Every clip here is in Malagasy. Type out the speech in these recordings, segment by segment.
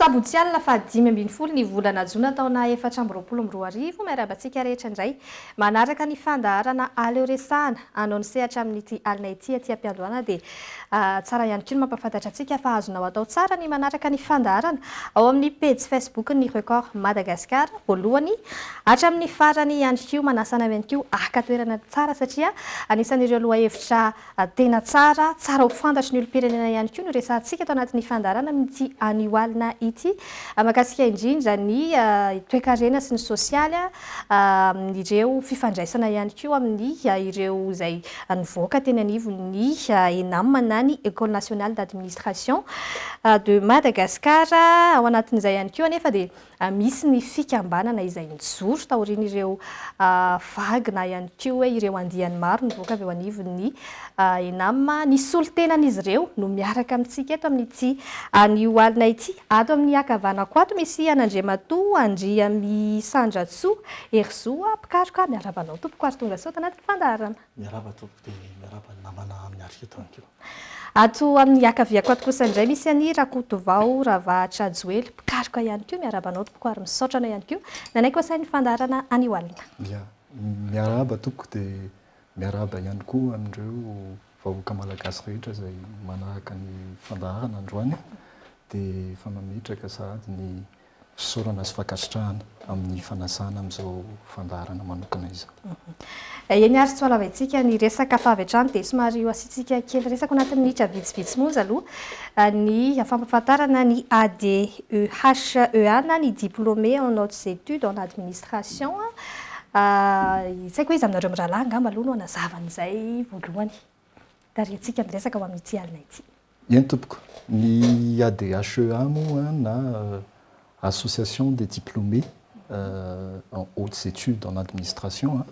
Sabotsy alina fa 5 ny volana Jona taona 2022 miarabantsika rehetra indray manaraka ny fandaharana aleoresahana anao ny sehatra amin'ity alina ity aty am-piandohana dia tsara ihany koa ny mampafantatra antsika fa azonao atao tsara ny manaraka ny fandaharana ao amin'ny page Facebook ny Record Madagascar voalohany hatramin'ny farany ihany koa manasana ihany koa aka toerana tsara satria anisan'ireo lohahevitra tena tsara ho fantatry ny olom-pirenena ihany koa no resahantsika tao anatin'ny fandaharana amin'ity anio alina ity makasika indrindra ny toe-karena sy ny sosialy ireo fifandraisana ihany koa amin'ny ireo izay nivoaka teny anivon'ny ENAM na ny École nationale d'administration de Madagascar ao anatin'izay ihany koa anefa dia misy ny fikambanana izay nijoro taorian'ireo vague na ihany koa hoe ireo andiany maro nivoaka avy eo anivon'ny ENAM ny solotenan'izy ireo no miaraka amintsika eto amin'ity anio alina ity ato amin'ny akavanako ato misy Anandriamatoa Andriamy Sandratsoa Herzoa Pikaroka miarabanao tompoko ary tonga sao tanatin'ny fandaharana miaraba tompoko dia miaraba namana miarika eto ihany koa ato amin'ny akaviako ato kosa indray misy any Rakotovao Ravahatra Joely Pikaroka ihany koa miarabanao tompoko ary misaotrana ihany koa nanaiky osainy fandaharana anio alina miaraba tompoko dia miaraba ihany koa amin'ireo vahoaka malagasy rehetra izay manaraka ny fandaharana androany dia efa mametraka sahady ny fisaorana sy fankasitrahana amin'ny fanasana amin'izao fandaharana manokana izao. Eny ary tsy hoalavaintsika ny resaka fahavetrany dia somary io asitsika kely resaka anatin'ny minitra vitsivitsy moa aloha ny fampafantarana ny ADEHEA na ny diplômé en hautes études en administration isaiko hoe izy aminareo mirahalahy angamba aloha no anazavan'izay voalohany tariantsika ny resaka ao amin'ity alina ity. Eny tompoko ny ADEHEA moa na Association des diplômés en hautes études en administration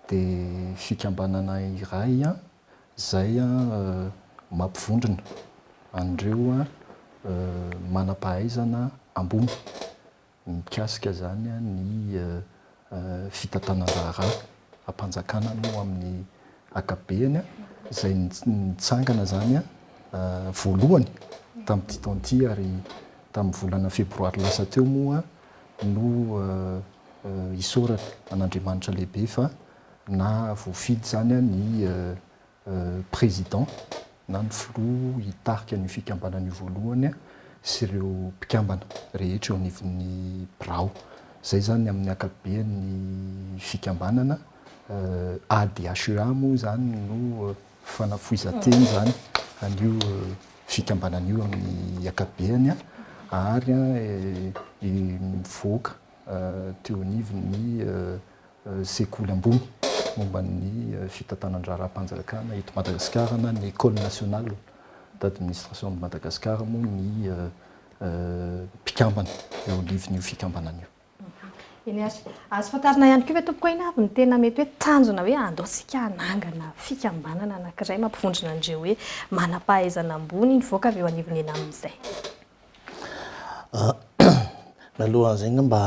dia fikambanana iray izay mampivondrona an'ireo manam-pahaizana ambony mikasika zany ny fitantanan-draharaha ampanjakana no amin'ny ankabehany izay nitsangana zany voalohany tamin'ity taon'ity ary tamin'ny volana febroary lasa teo moa no isorana an'Andriamanitra lehibe fa na voafidy zany ny président na ny filoha hitarika ny fikambanana voalohany sy ireo mpikambana rehetra eo anivon'ny birao izay zany amin'ny ankabehany fikambanana ADEHEA moa zany no fanafoizanteny zany an'io fikambanana io amin'ny ankabehany ary mivoaka teo anivon'ny sekoly ambony momba ny fitantanan-draharaha-mpanjakana eto Madagasikara na ny École nationale d'administration de Madagascar moa ny mpikambana eo anivon'io fikambanana io. Eny ary azo fantarina ihany koa hoe tompoko ina avy ny tena mety hoe tanjona hoe andaosika hanangana fikambanana anankiray mampivondrona andreo hoe manam-pahaizana ambony nivoaka avy eo anivon'ny ENAM amin'izay. Mialohan'izay mba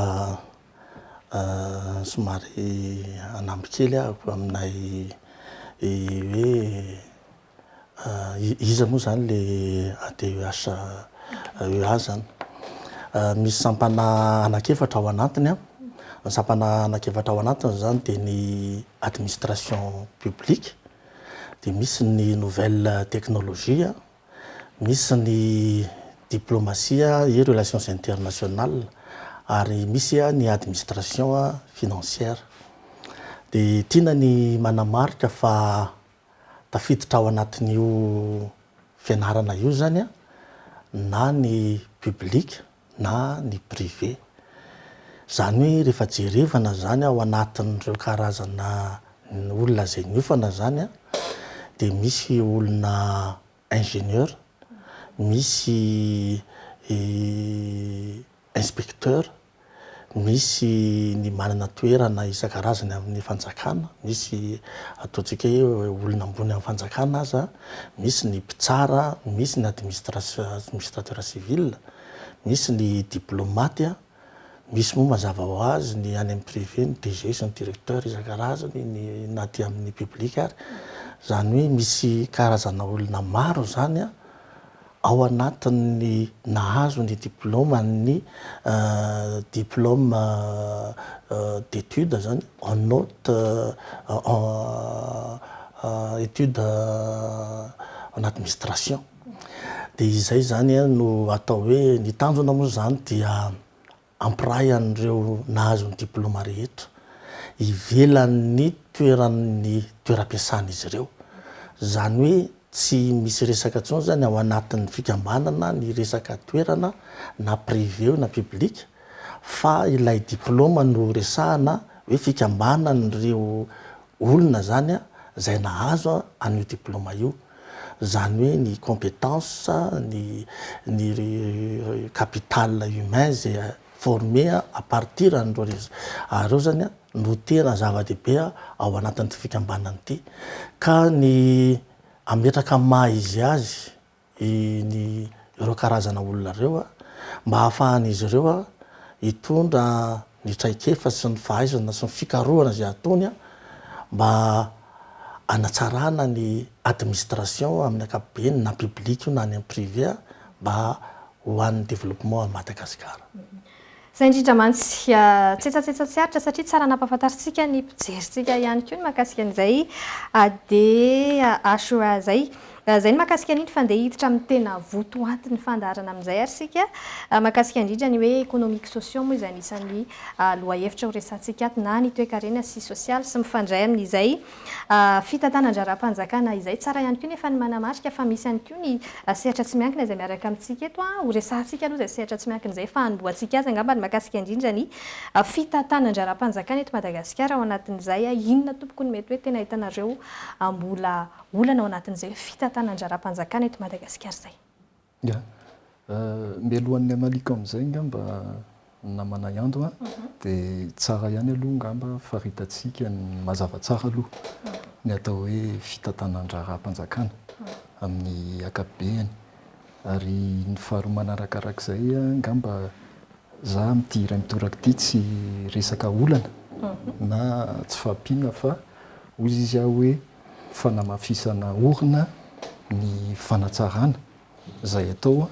somary anamby kely ahako aminay hoe iza moa zany le ADEHEA zany misy sampana anakefatra ao anatiny ny sampana anakefatra ao anatiny zany dia ny administration publique dia misy ny nouvelle technologie misy ny diplomatie et relations internationales ary misy ny administration financière dia tiana ny manamarika fa tafiditra ao anatin'io fianarana io zany na ny public na ny privé zany hoe rehefa jerevana zany ao anatin'ireo karazana olona zay niofana zany dia misy olona ingénieur misy inspecteur misy ny manana toerana isan-karazany amin'ny fanjakana misy ataontsika hoe olona ambony amin'ny fanjakana aza misy ny mpitsara misy ny administrateur civil misy ny diplomate misy moa mazava ho azy ny any amin'ny privé ny DG sy ny directeur isan-karazany ny na ty amin'ny public ary zany hoe misy karazana olona maro zany ao anatin'ny nahazo ny diplôme ny diplôme d'étude zany en haute étude en administration. Dia izay zany no atao hoe ny tanjona moa zany dia ampiray an'ireo nahazo ny diplôma rehetra ivelan'ny toeran'ny toeram-piasan'izy ireo. Zany hoe tsy misy resaka tsony zany ao anatin'ny fikambanana ny resaka toerana na privé na public, fa ilay diplôma no resahana hoe fikambanan'ireo olona zany zay nahazo an'io diplôma io. Zany hoe ny compétence ny capital humain zay formé à partir areo zany no tena zava-dehibe ao anatin'ny fikambanana ity, ka ny ametraka maha izy azy ny ireo karazana olona reo mba hahafahan'izy ireo hitondra ny traikefa sy ny fahaizana sy ny fikarohana zay ataony mba anatsarana ny administration amin'ny ankapobeny na public na ny privé mba ho an'ny développement à Madagasikara. Zay indrindra mantsy tsetsatsetsao tsy aritra satria tsara nampahafantaritsika ny mpijeritsika ihany koa ny mahakasika an'izay dia HOA zay. Zay ny mahakasika an'iny fa andeha hiditra amin'ny tena votoatin'ny fandaharana amin'izay ary sika mahakasika indrindra ny hoe économique sociaux moa izay anisan'ny lohahevitra ho resantsika ato na ny toe-karena sy sosialy sy mifandray amin'izay fitantanan-dra-rahampanjakana izay tsara ihany koa nefa ny manamarika fa misy ihany koa ny sehatra tsy miankina izay miaraka amintsika eto ho resantsika aloha zay sehatra tsy miankina izay fa hanimboantsika azy angamba ny mahakasika indrindra ny fitantanan-dra-rahampanjakana eto Madagasikara ao anatin'izay inona tompoko ny mety hoe tena hitanareo mbola olana ao anatin'izay fitantanan-dra-rahampanjakana eto Madagasikara zay. Ya, mialohan'ny analiko amin'izay ngamba namana iando dia tsara ihany aloha ngamba faritantsika ny mazava tsara aloha ny atao hoe fitantanan-dra-rahampanjakana amin'ny ankapobeny, ary ny faharoa manarakarak'izay ngamba za mity iray mitoraka ity tsy resaka olana na tsy fahampiana fa ozy izy aho hoe fanamafisana orina ny fanatsarana zay atao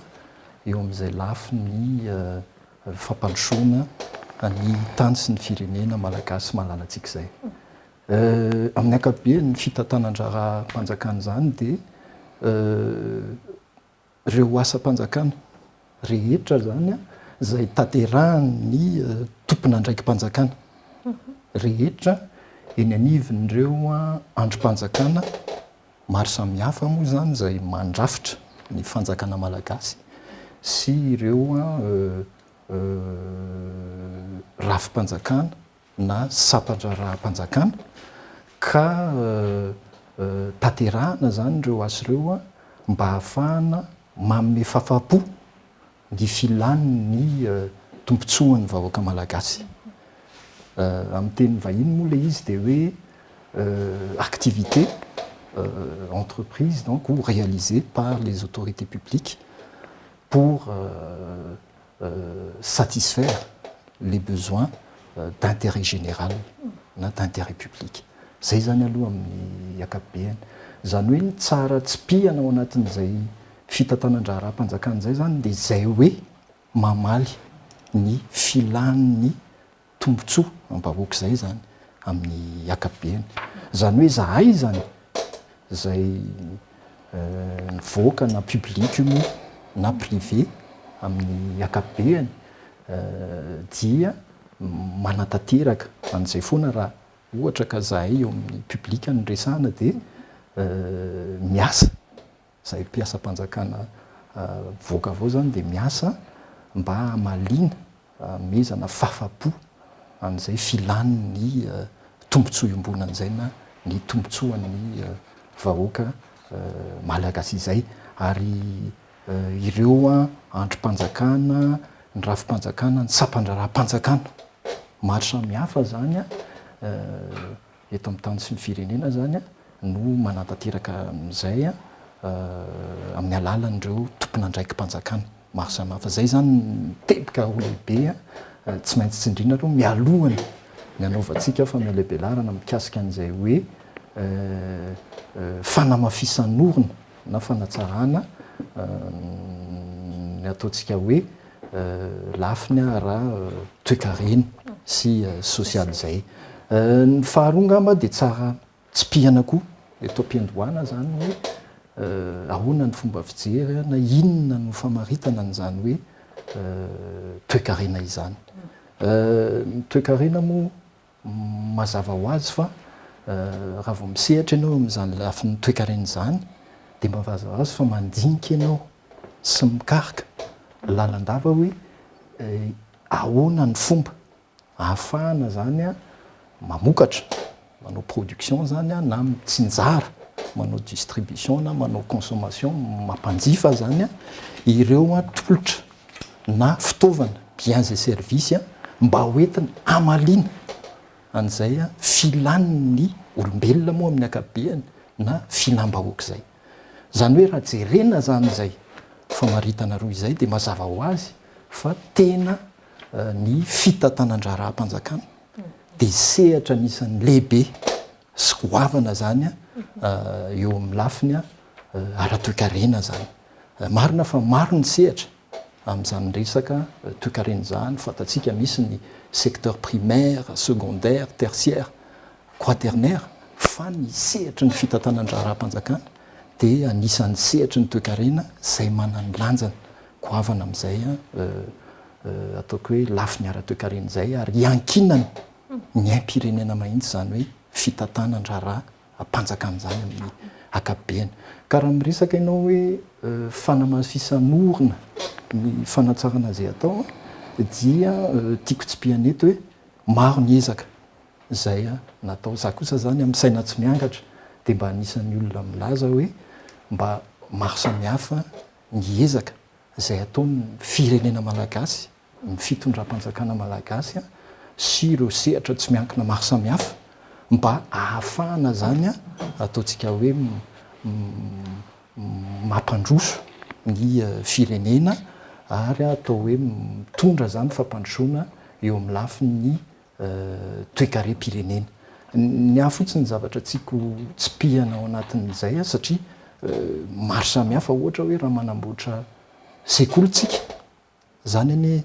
eo amin'izay lafy ny fampandrosoana ny tany sy ny firenena malagasy malalantsika izay. Amin'ny ankapobeny ny fitantanan-dra-rahampanjakana zany dia ireo asam-panjakana rehetra zany zay tanterahany tompona andraiki-panjakana rehetra eny anivin'ireo androm-panjakana maro samihafa moa zany zay mandrafitra ny fanjakana malagasy sy ireo rafi-panjakana na sapandra-rahampanjakana ka tanterahana zany ireo azy ireo mba hahafahana manome fahafapo ny filan'ny tombontsoan'ny vahoaka malagasy. Amin'ny teny vahiny moa ilay izy dia hoe activité entreprise donc ou réalisée par les autorités publiques pour satisfaire les besoins d'intérêt général na d'intérêt public. Zay zany aloha amin'ny ankapobeny. Zany hoe ny tsara tsy pihana ao anatin'izay fitantanan-dra-rahampanjakana zay zany dia zay hoe mamaly ny filan'ny tombontsoa am-bahoaka izay zany amin'ny ankapobeny. Zany hoe zahay zany zay nivoaka na public moa na privé amin'ny ankapobeny dia manatanteraka an'izay foana raha ohatra ka zahay eo amin'ny public ny resahana dia miasa zay mpiasa-panjakana voaka avao zany dia miasa mba hamaliana mezana fahafapo an'izay filan'ny tombontsoa iombonan'izay na ny tombontsoan'ny vahoaka malagasy izay. Ary ireo androm-panjakana, ny rafi-panjakana, ny sapandra-rahampanjakana maro samihafa zany eto amin'ny tany sy ny firenena zany no manatanteraka amin'izay amin'ny alalan'ireo tompona andraiki-panjakana maro samihafa. Zay zany teboka ho lehibe tsy maintsy tsindrina aloha mialohany ny anaovantsika fa mialabelarana mikasika an'izay hoe fanamafisan'orina na fanatsarana ny ataontsika hoe lafiny a raha toe-karena sy sosialy zay. Ny faharoa ngamba dia tsara tsy pihana koa eto am-piandohana zany hoe ahoana ny fomba fijery na inona no famaritana n'izany hoe toe-karena izany. Ny toe-karena moa mazava ho azy fa raha vao misehatra ianao amin'izany lafin'ny toe-karena izany dia mazava ho azy fa mandinika ianao sy mikaroka lalandava hoe ahoana ny fomba ahafahana zany a mamokatra, manao production zany a na mitsinjara, manao distribution na manao consommation, mampanjifa zany a ireo a tolotra na fitaovana biens et services a mba hoentina amaliana an'izay a filan'ny olombelona moa amin'ny akabeany na filam-bahoaka izay. Zany hoe raha jerena zany izay famaritana roa izay dia mazava ho azy fa tena ny fitantanan-draharam-panjakana dia sehatra anisan'ny lehibe sy goavana zany a eo amin'ny lafiny a ara-toe-karena zany. Marina fa maro ny sehatra amin'izany resaka toe-karena zany, fantatsika misy ny secteur primaire, secondaire, tertiaire, quaternaire, fa ny sehatra ny fitantanan-draharam-panjakana dia anisan'ny sehatra ny toe-karena izay manany lanjana goavana amin'izay ataoko hoe lafiny ara-toe-karena izay ary iankinany ny aim-pirenena mahitsy zany hoe fitantanan-draharam-panjakana zany amin'ny akabeany. Ka raha miresaka ianao hoe fanamafisanorina ny fanatsarana izay atao dia tiako tsy pihana eto hoe maro ny ezaka izay natao. Za kosa zany amin'ny saina tsy miangatra dia mba anisan'ny olona milaza hoe mba maro samihafa ny ezaka izay ataon'ny firenena malagasy, ny fitondram-panjakana malagasy sy ireo sehatra tsy miankina maro samihafa mba ahafahana zany ataontsika hoe mampandroso ny firenena ary atao hoe mitondra zany fampandrosoana eo amin'ny lafin'ny toe-karem-pirenena. Ny aha fotsiny zavatra tiako tsy pihana ao anatin'izay satria maro samihafa ohatra hoe raha manamboatra sekolytsika zany anie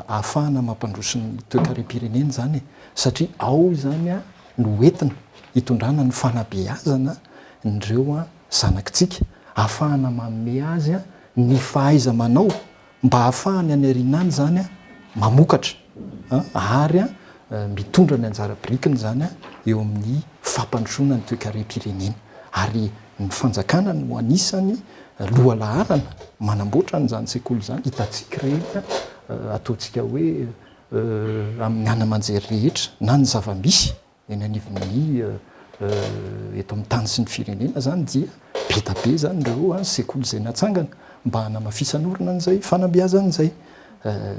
ahafahana mampandroso ny toe-karem-pirenena zany satria ao zany no entina hitondrana ny fanabeazana nireo zanakitsika, ahafahana manome azy ny fahaiza manao mba ahafahany any arinany zany mamokatra ary mitondra ny anjara-birikiny zany eo amin'ny fampandrosoana ny toe-karem-pirenena. Ary ny fanjakana no anisany lohalaharana manamboatra n'izany sekoly zany, hitantsika rehetra ataontsika hoe amin'ny ana-manjery rehetra na ny zava-misy eny anivon'ny eto amin'ny tany sy ny firenena zany dia be da be zany ireo sekoly izay natsangana mba hanamafisanorina an'izay fanabeazan'izay.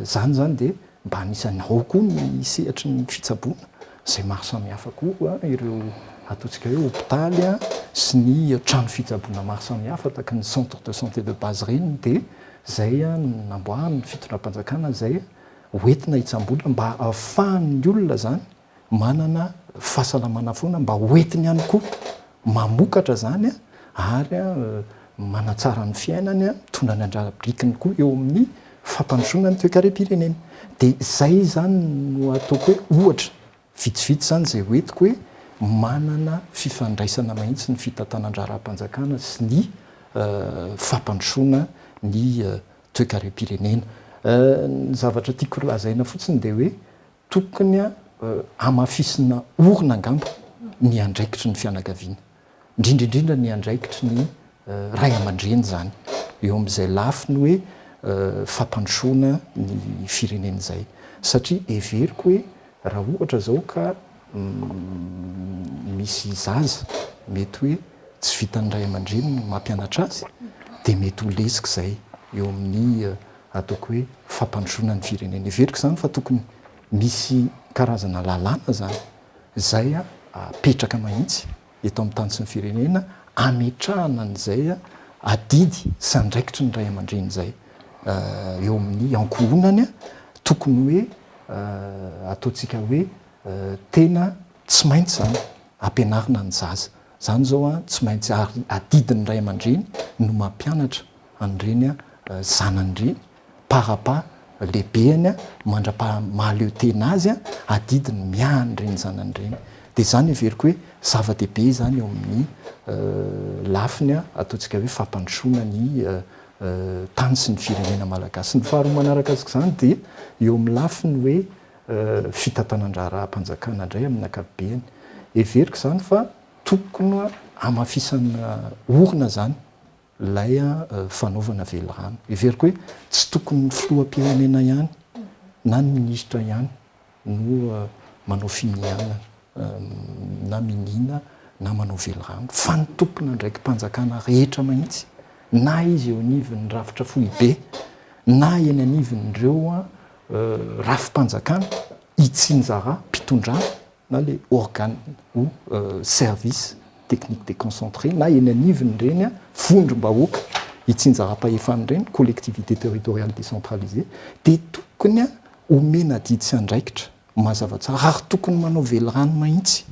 Zany zany dia mba anisany ao koa ny sehatry ny fitsaboana izay maro samihafa koa ireo ataontsika hoe hôpitaly sy ny trano fitsaboana maro samihafa tahaka ny centre de santé de base reny dia izay namboariny fitondram-panjakana izay hoentina hitsamboana mba ahafahan'ny olona zany manana fahasalamana foana mba hoentiny ihany koa mamokatra zany ary manatsara ny fiainany mitondra ny anjara-birikiny koa eo amin'ny fampandrosoana ny toe-karem-pirenena. Dia izay zany no ataoko hoe ohatra vitsivitsy zany izay hoentiko hoe manana fifandraisana mahitsy ny fitantanan-draharam-panjakana sy ny fampandrosoana ny toe-karem-pirenena. Ny zavatra tiako lazaina fotsiny dia hoe tokony amafisina orina angamba ny andraikitry ny fianakaviana, indrindraindrindra ny andraikitry ny ray aman-dreny zany eo amin'izay lafiny hoe fampandrosoana ny firenena izay. Satria everiko hoe raha ohatra zao ka misy zaza mety hoe tsy vitan'ny ray aman-dreny mampianatra azy dia mety ho lesika izay eo amin'ny ataoko hoe fampandrosoana ny firenena. Everiko zany fa tokony misy karazana lalàna zany izay apetraka mahitsy eto amin'ny tany sy ny firenena ametrahana an'izay adidy sy andraikitry ny ray aman-dreny izay eo amin'ny ankohonany tokony hoe ataontsika hoe tena tsy maintsy zany ampianarina ny zaza. Zany zao tsy maintsy adidin'ny ray aman-dreny no mampianatra an'ireny zanan'ireny parapa lehibeany a mandra-mahaleo tena azy a adidiny miahany reny zanan'ireny dia zany everiko hoe zava-dehibe zany eo amin'ny lafiny a ataontsika hoe fampandrosoana ny tany sy ny firenena malagasy. Ny faharoa manaraka azy zany dia eo amin'ny lafiny hoe fitantanan-draharam-panjakana indray amin'ny ankapobeny everiko zany fa tokony amafisana orina zany ilay fanaovana velorano. Everiko hoe tsy tokony ny filoham-pirenena ihany na ny minisitra ihany no manao finiana na minina na manao velorano fa ny tompona ndraiky mpanjakana rehetra mahitsy na izy eo anivon'ny rafitra fohibe na eny anivon'ireo rafim-panjakana itsinjara mpitondrana na le organe ou service technique déconcentré na eny anivon'ireny vondrom-bahoaka itsinjaram-pahefan'ireny collectivité territoriale décentralisée dia tokony omena didy sy andraikitra mazava tsara ary tokony manao velorano mahitsy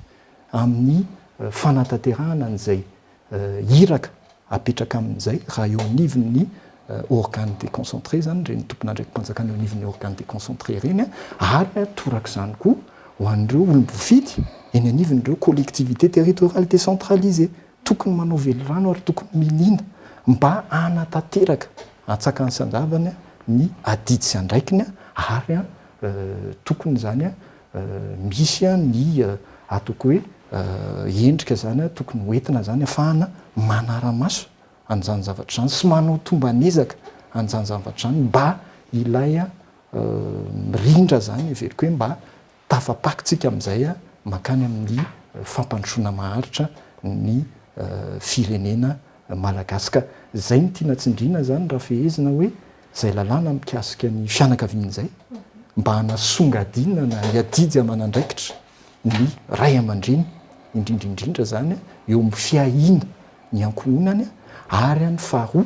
amin'ny fanatanterahana an'izay iraka apetraka amin'izay raha eo anivon'ny organe déconcentré zany reny tompona ndraiky mpanjakana eo anivon'ny organe déconcentré reny ary toraka izany koa ho an'ireo olom-bofidy eny anivon'ireo collectivité territoriale décentralisée tokony manao velorano ary tokony minina mba anatanteraka atsakany sanjavany ny adidy sy andraikiny ary tokony zany misy ny ataoko hoe endrika zany tokony hoentina zany ahafahana manara-maso an'izany zavatra zany sy manao tombanezaka an'izany zavatra zany mba ilay mirindra zany everiko hoe mba tafapakitsika amin'izay makany amin'ny fampandrosoana maharitra ny firenena malagasy ka zay ny tiana tsindriana zany raha fehezina hoe zay lalàna mikasika ny fianakavian'izay mba hanasongadina na hiadidy amanandraikitra ny ray aman-dreny indrindraindrindra zany eo amin'ny fiahina ny ankohonany ary ny faharoa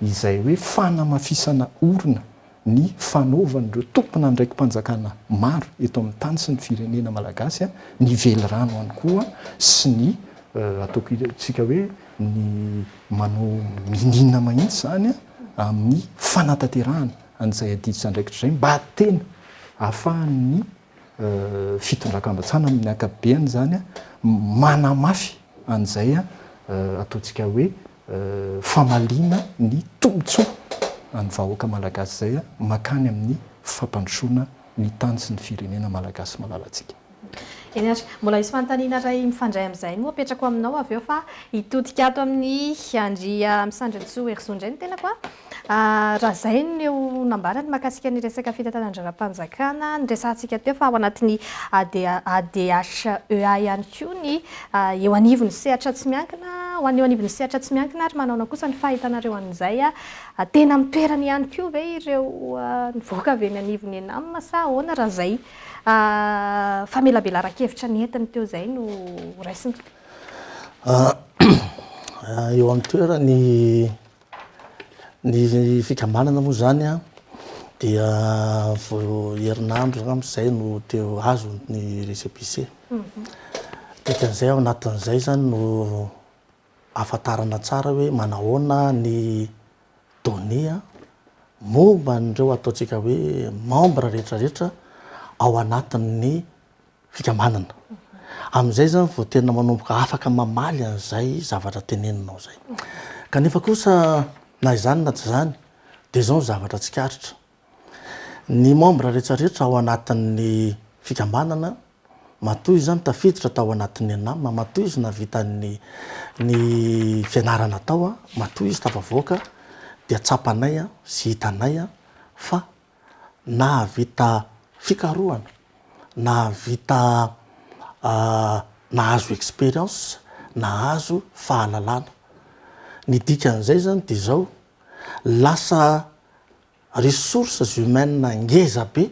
izay hoe fanamafisana orina ny fanaovan'ireo tompona ndraiky mpanjakana maro eto amin'ny tany sy ny firenena malagasy ny velorano ihany koa sy ny ataoko tsika hoe ny manao minina mahitsy zany amin'ny fanatanterahana an'izay adidy sy andraikitra zay mba tena ahafahan'ny fitondran-kambatsana amin'ny ankapobeny zany manamafy an'izay ataontsika hoe famalina ny tombotsoa any vahoaka malagasy zay makany amin'ny fampandrosoana ny tany sy ny firenena malagasy malalatsika. Eny ary mbola isy fanontaniana ray mifandray amin'izay no apetrako aminao avy eo fa hitodika ato amin'ny andria misandrintsoa herizondray ny tenako raha zay ny eo nambarany mahakasika ny resaka fitantanan-draram-panjakana nyresantsika teo fa ao anatin'ny ADHEA ihany koa ny eo anivon'ny sehatra tsy miankina ho an'eo anivon'ny sehatra tsy miankina ary manao kosa ny fahitanareo an'izay tena mitoerany ihany koa ve ireo nivoaka avy eny anivony enamina sa ahoana raha zay famelabelara-kevitra ny entiny teo zay no raisina eo amin'ny toerany ny fikambanana moa zany dia vo herinandro am'izay no teo azo ny récépissé dikan'izay ao anatin'izay zany no ahafantarana tsara hoe manahoana ny données momba n'ireo ataontsika hoe membre rehetrarehetra ao anatin'ny fikambanana amin'izay zany vo tena manomboka afaka mamaly an'izay zavatra teneninao zay kanefa kosa na izany na tsy zany dia zao ny zavatra tsikaritra ny membre rehetrarehetra ao anatin'ny fikambanana matoy izy zany tafiditra tao anatin'ny anamina matoy izy navitan'ny fianarana tao matoy izy tafavoaka dia tsapanay sy hitanay fa nahavita fikarohana nahavita nahazo expérience nahazo fahalalana ny dikan'izay zany dia zao lasa ressources humaines ngeza be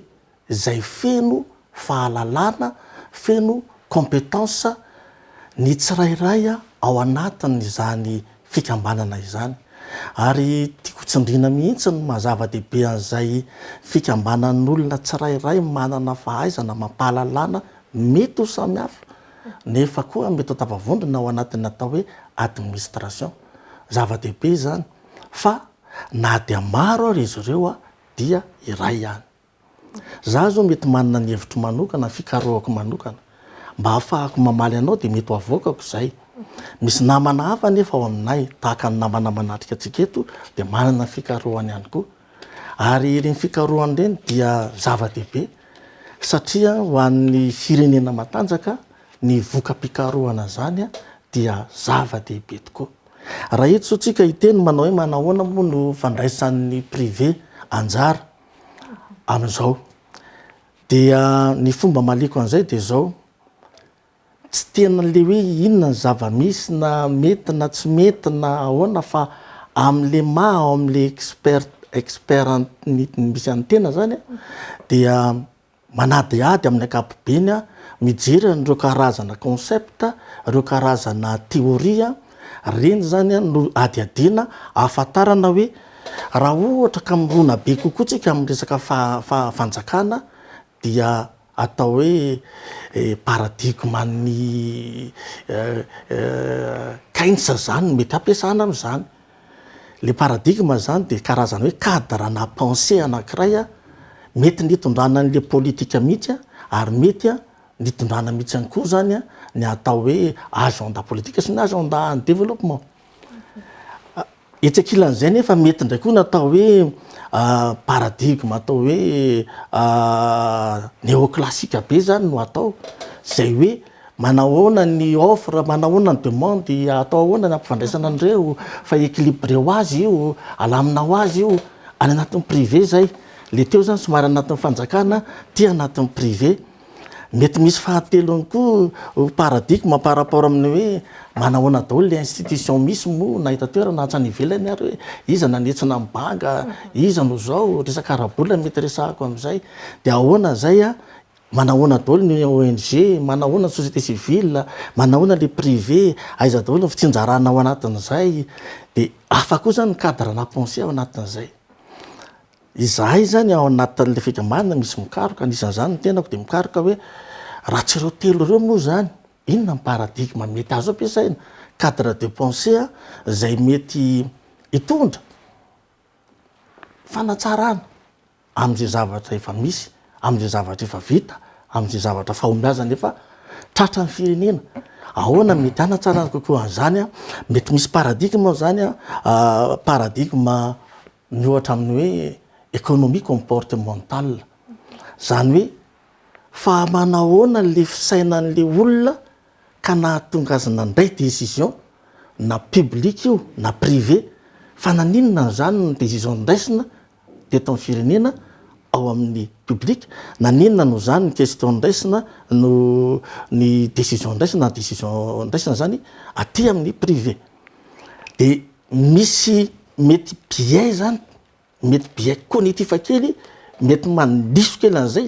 zay feno fahalalana feno compétence ny tsirairay ao anatin' izany fikambanana izany ary tiako tsindrina mihitsy ny mazava-dehibe an'izay fikambanan'olona tsirairay manana fahaizana mampahalalana mety ho samihafa nefa koa mety ho tafavondrona ao anatin'ny atao hoe administration zava-dehibe zany fa na dia maro ary izy ireo a dia iray ihany. Za zao mety manana ny hevitro manokana fikarohako manokana mba hahafahako mamaly anao dia mety ho avoakako izay. Misy namana hafa nefa ao aminay tahaka ny namana manatrika antsika eto dia manana fikarohany ihany koa. Ary ireny fikarohany ireny dia zava-dehibe satria ho an'ny firenena matanjaka ny voka-pikarohana zany dia zava-dehibe tokoa. Raha eto so tsika hiteny manao hoe manahoana moa no fandraisan'ny privé anjara amin'izao dia ny fomba maliko an'izay dia zao: tsy tena le hoe inona ny zava-misy na mety na tsy mety na ahoana fa amin'le ao amin'le expert misy any tena zany dia manadiady amin'ny ankapobeny mijery an'ireo karazana concept, ireo karazana teoria reny zany no adiadiana ahafantarana hoe raha ohatra ka mirona be kokoa tsika amin'ny resaka fanjakana dia atao hoe paradigman'ny Keynes zany mety ampiasana amin'izany. Le paradigme zany dia karazana hoe cadre na pensée anankiray mety nitondrana an'le politika mihitsy ary mety nitondrana mihitsy ihany koa zany ny atao hoe agenda politique sy ny agenda développement. Etsakilan'izay nefa mety ndray koa natao hoe paradigme atao hoe néoclassique be zany no atao zay hoe manahoana ny offre, manahoana ny demande, atao ahoana ny ampifandraisana an'ireo fa équilibré ho azy io, alamina ho azy io any anatin'ny privé zay. Le teo zany somary anatin'ny fanjakana ty anatin'ny privé. Mety misy fahatelo ihany koa paradigme par rapport amin'ny hoe manahoana daholo le institution misy moa na hita toerana hatrany ivelany ary hoe iza nanetsina amin'ny banga, iza no zao resaka arabola mety resahako amin'izay dia ahoana zay manahoana daholo ny ONG, manahoana ny société civile, manahoana le privé, aiza daholo ny fitsinjarana ao anatin'izay dia hafa koa zany ny cadre na pensée ao anatin'izay. Izahay zany ao anatin'le fikambanana misy mikaroka, anisan'izany ny tenako dia mikaroka hoe raha tsy ireo telo ireo moa zany inona ny paradigme mety azo ampiasaina, cadre de pensée izay mety hitondra fanatsarana amin'izay zavatra efa misy, amin'izay zavatra efa vita, amin'izay zavatra fahombiazana efa tratra ny firenena. Ahoana mety hanatsarana kokoa an'izany mety misy paradigme zany paradigme miohatra amin'ny hoe économie comportementale, zany hoe fa manahoana le fisainan'le olona ka nahatonga azy nandray décision na public io na privé fa naninona zany ny décision ndraisina teto amin'ny firenena ao amin'ny public, naninona no zany ny question ndraisina no ny décision ndraisina na décision ndraisina zany aty amin'ny privé. Dia misy mety biais zany, mety biais cognitif kely, mety mandiso kely an'izay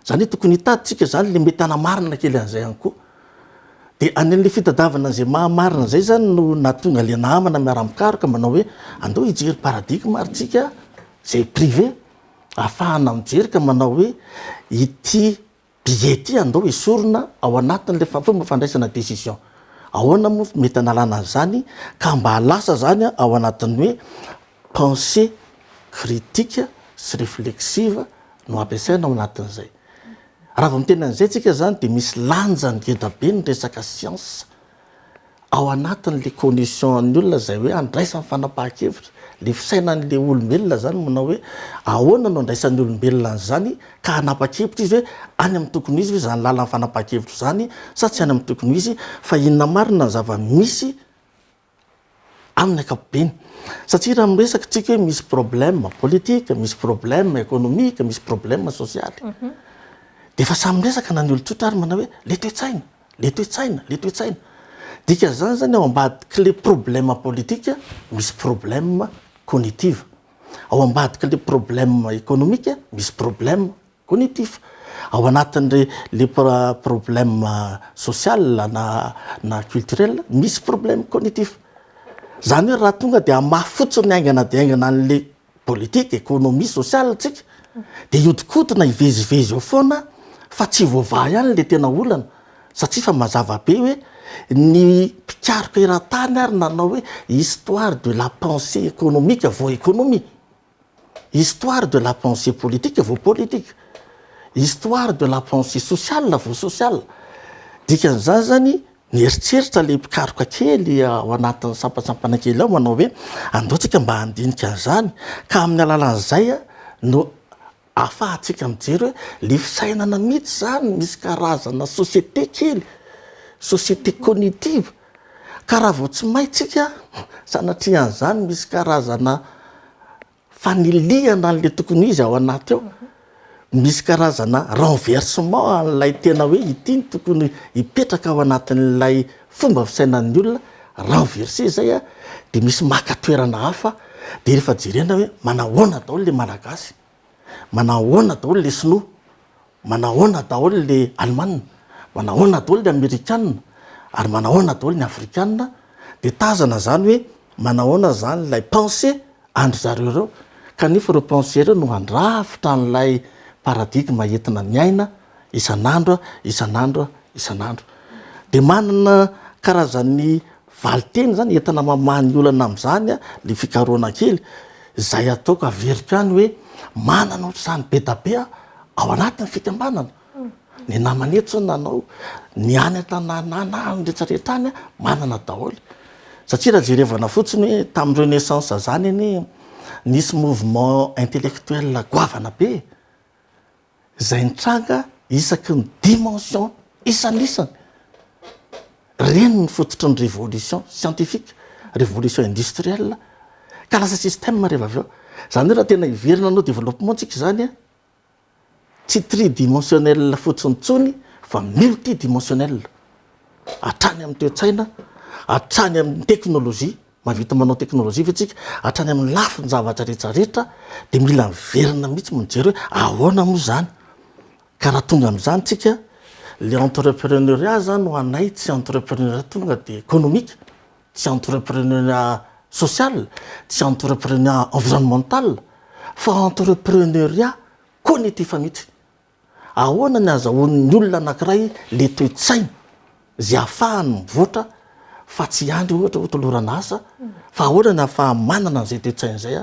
zany hoe tokony hitaditsika zany le mety hanamarina kely an'izay ihany koa. Dia an'le fitadiavana an'izay mahamarina zay zany no nahatonga le namana miara-mikaroka manao hoe andao hijery paradigme ary tsika zay privé ahafahana mijery ka manao hoe ity biais ity andao esorina ao anatin'le fomba fandraisana décision. Ahoana moa mety analana an'izany ka mba halasa zany ao anatin'ny hoe pensée critique sy réflexive no ampiasaina ao anatin'izay. Raha vao miteny an'izay tsika zany dia misy lanjany ngeda be ny resaka science ao anatin'le condition ny olona zay hoe andraisany fanapahan-kevitra, le fisainan'le olombelona zany manao hoe ahoana no andraisan'ny olombelona an'izany ka hanapa-kevitra izy hoe any amin'ny tokony izy hoe zany lalan'ny fanapahan-kevitra zany sa tsy any amin'ny tokony izy fa inona marina ny zava-misy amin'ny ankapobeny. Satria raha miresaka tsika hoe misy problème politique, misy problème économique, misy problème social dia efa samy resaka na ny olon-tsotra ary manao hoe le toe-tsaina, le toe-tsaina, le toe-tsaina. Dika zany zany ao ambadiky le problème politique misy problème cognitive, ao ambadiky le problème économique misy problème cognitif, ao anatin'le problème social na culturel misy problème cognitif. Zany hoe raha tonga dia mahafotsiny aingana dia aingana an'le politique, économie, sociale tsika dia iodikotina hivezivezy eo foana fa tsy voavaha ihany le tena olana satria fa mazava be hoe ny mpikaroka eran-tany ary nanao hoe histoire de la pensée économique vao économie, histoire de la pensée politique vao politique, histoire de la pensée sociale vao sociale. Dikan'izany zany nieritseritra le mpikaroka kely ao anatin'ny sampasampana kely ao manao hoe andaotsika mba handinika an'izany ka amin'ny alalan'izay no ahafahantsika mijery hoe le fisainana mihitsy zany misy karazana société kely, société cognitive, ka raha vao tsy maintsika sanatria an'izany misy karazana faniliana an'le tokony izy ao anaty ao, misy karazana renversement an'ilay tena hoe ity ny tokony hipetraka ao anatin'ilay fomba fisainan'ny olona renversé zay dia misy maka-toerana hafa. Dia rehefa jerena hoe manahoana daholo le malagasy, manahoana daholo le sinoa, manahoana daholo le allemana, manahoana daholo le amerikanina ary manahoana daholo ny afrikanina, dia tazana zany hoe manahoana zany ilay pensée andry zareo reo, kanefa ireo pensée reo no andrafitra an'ilay paradigme entina miaina isan'andro isan'andro isan'andro. Dia manana karazan'ny valiteny zany entina mamany olana amin'izany le fikaroana kely izay ataoko averiko any hoe manana ohatr'izany be da be ao anatin'ny fikambanana. Ny namany eto zao nanao ny any an-tanàna ny rehetrarehetra any manana daholo, satria raha jerevana fotsiny hoe tamin'ny renaissance zany eny nisy mouvement intellectuel goavana be izay nitranga isaky ny dimension isan'isany. Reny ny fototry ny révolution scientifique, révolution industrielle, ka lasa système rehefa avy eo. Zany hoe raha tena hiverina anao développement tsika zany tsy tridimensionnel fotsiny tsony fa multidimensionnel, hatrany amin'ny toe-tsaina, hatrany amin'ny teknôlôjia, mahavita manao teknôlôjia fa tsika, hatrany amin'ny lafiny zavatra rehetrarehetra, dia mila miverina mihitsy mijery hoe ahoana moa zany. Ka raha tonga amin'izany tsika le entrepreneuriat zany ho anay tsy entrepreneuriat tonga dia économique, tsy entrepreneuriat social, tsy entrepreneuriat environnemental, fa entrepreneuriat cognitif mihitsy. Ahoana ny azahoan'ny olona anankiray le toe-tsaina izay ahafahany mivoatra fa tsy andry ohatra lorana asa, fa ahoana ny ahafahany manana an'izay toe-tsaina izay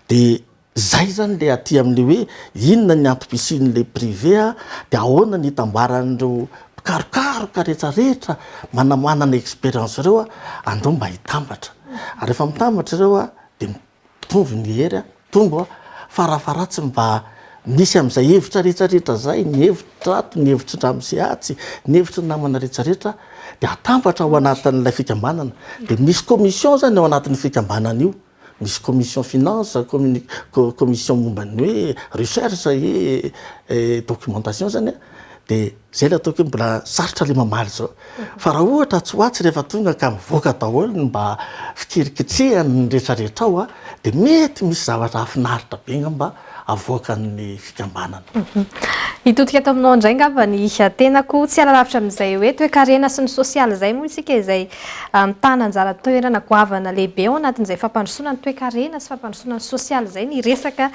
dia zay zany le aty amin'le hoe inona ny antom-pisin'le privé dia ahoana ny hitambaran'ireo mpikarokaroka rehetrarehetra manamanana expérience ireo andao mba hitambatra. Ary rehefa mitambatra ireo dia mitombo ny hery tombo farafaratsy mba misy amin'izay hevitra rehetrarehetra zay, ny hevitra ato, ny hevitra amin'izay atsy, ny hevitra namana rehetrarehetra dia atambatra ao anatin'ilay fikambanana. Dia misy commission zany ao anatin'ny fikambanana io, misy commission finance, commission momba ny hoe recherche et documentation zany dia zay le ataoko hoe mbola sarotra le mamaly zao. Fa raha ohatra tsy hoatsy rehefa tonga ka mivoaka daholo mba fikirikitsehany ny rehetrarehetra ao dia mety misy zavatra hafinaritra be mba avoaka ny fikambanana. Hitotika ato aminao indray ngamba ny tenako tsy alalavitra amin'izay hoe toe-karena sy ny sosialy izay moa isika izay mitana anjara toerana goavana lehibe ao anatin'izay fampandrosoana ny toe-karena sy fampandrosoana ny sosialy izay ny resaka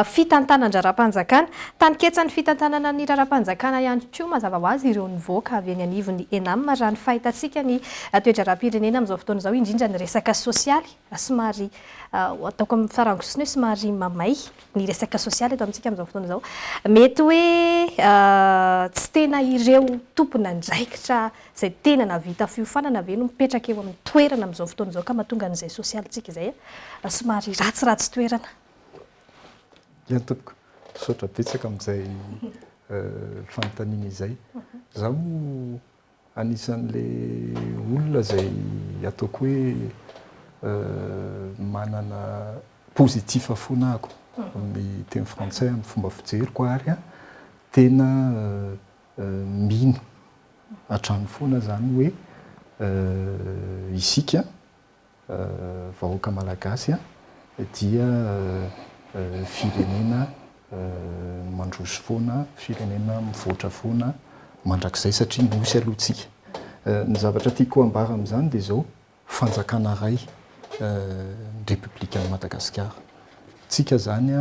fitantanana andraram-panjakana. Taniketsa ny fitantanana ny raram-panjakana ihany koa mazava ho azy ireo nivoaka avy any anivon'ny ENAM raha ny fahitantsika ny toe-dra-pirenena amin'izao fotoana izao indrindra ny resaka sosialy somary ataoko amin'ny farangosiny hoe somary mamay ny resaka sosialy eto amintsika amin'izao fotoana izao. Mety hoe tsy tena ireo tompona ndraikitra izay tena navita fiofanana ve no mipetraka eo amin'ny toerana amin'izao fotoana izao ka mahatonga an'izay sosialytsika izay somary ratsiratsy toerana. Ia tompoko, misaotra betsaka amin'izay fanontaniana izay. Zaho anisan'le olona izay ataoko hoe manana positif fonako amin'ny teny frantsay amin'ny fomba fijeriko ary tena mino hatrany foana zany hoe isika vahoaka malagasy dia firenena mandroso foana, firenena mivoatra foana mandrakizay satria nosy alohantsika. Ny zavatra tiako ambara amin'izany dia zao fanjakana ray républicaine Madagasikara. Tsika zany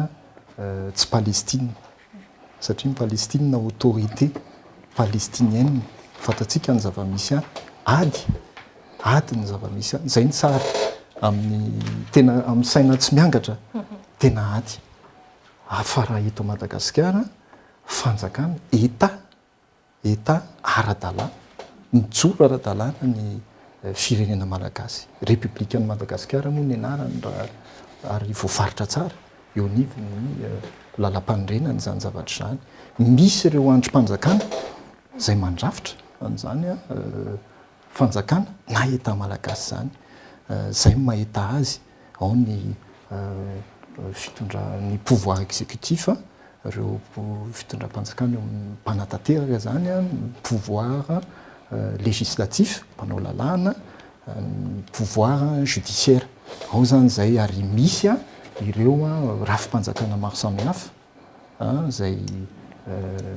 tsy Palestine satria ny Palestine autorité palestinienne fatatsika ny zava-misy ady ny zava-misy any zay ny tsara amin'ny tena amin'ny saina tsy miangatra tena ady afara eto Madagasikara fanjakana eta ara-dalàna mijoro ara-dalàna ny firenena malagasy républicaine Madagasikara moa ny anarany raha ary voafaritra tsara eo anivon'ny lalam-pandrenany zany zavatra zany misy ireo androm-panjakana zay mandrafitra an'izany fanjakana na eta malagasy zany zay mahita azy ao ny ny pouvoir exécutif ireo fitondram-panjakana eo amin'ny mpanatanteraka zany pouvoir législatif mpanao lalàna pouvoir judiciaire ao zany zay ary misy ireo rafi-panjakana maro samihafa zay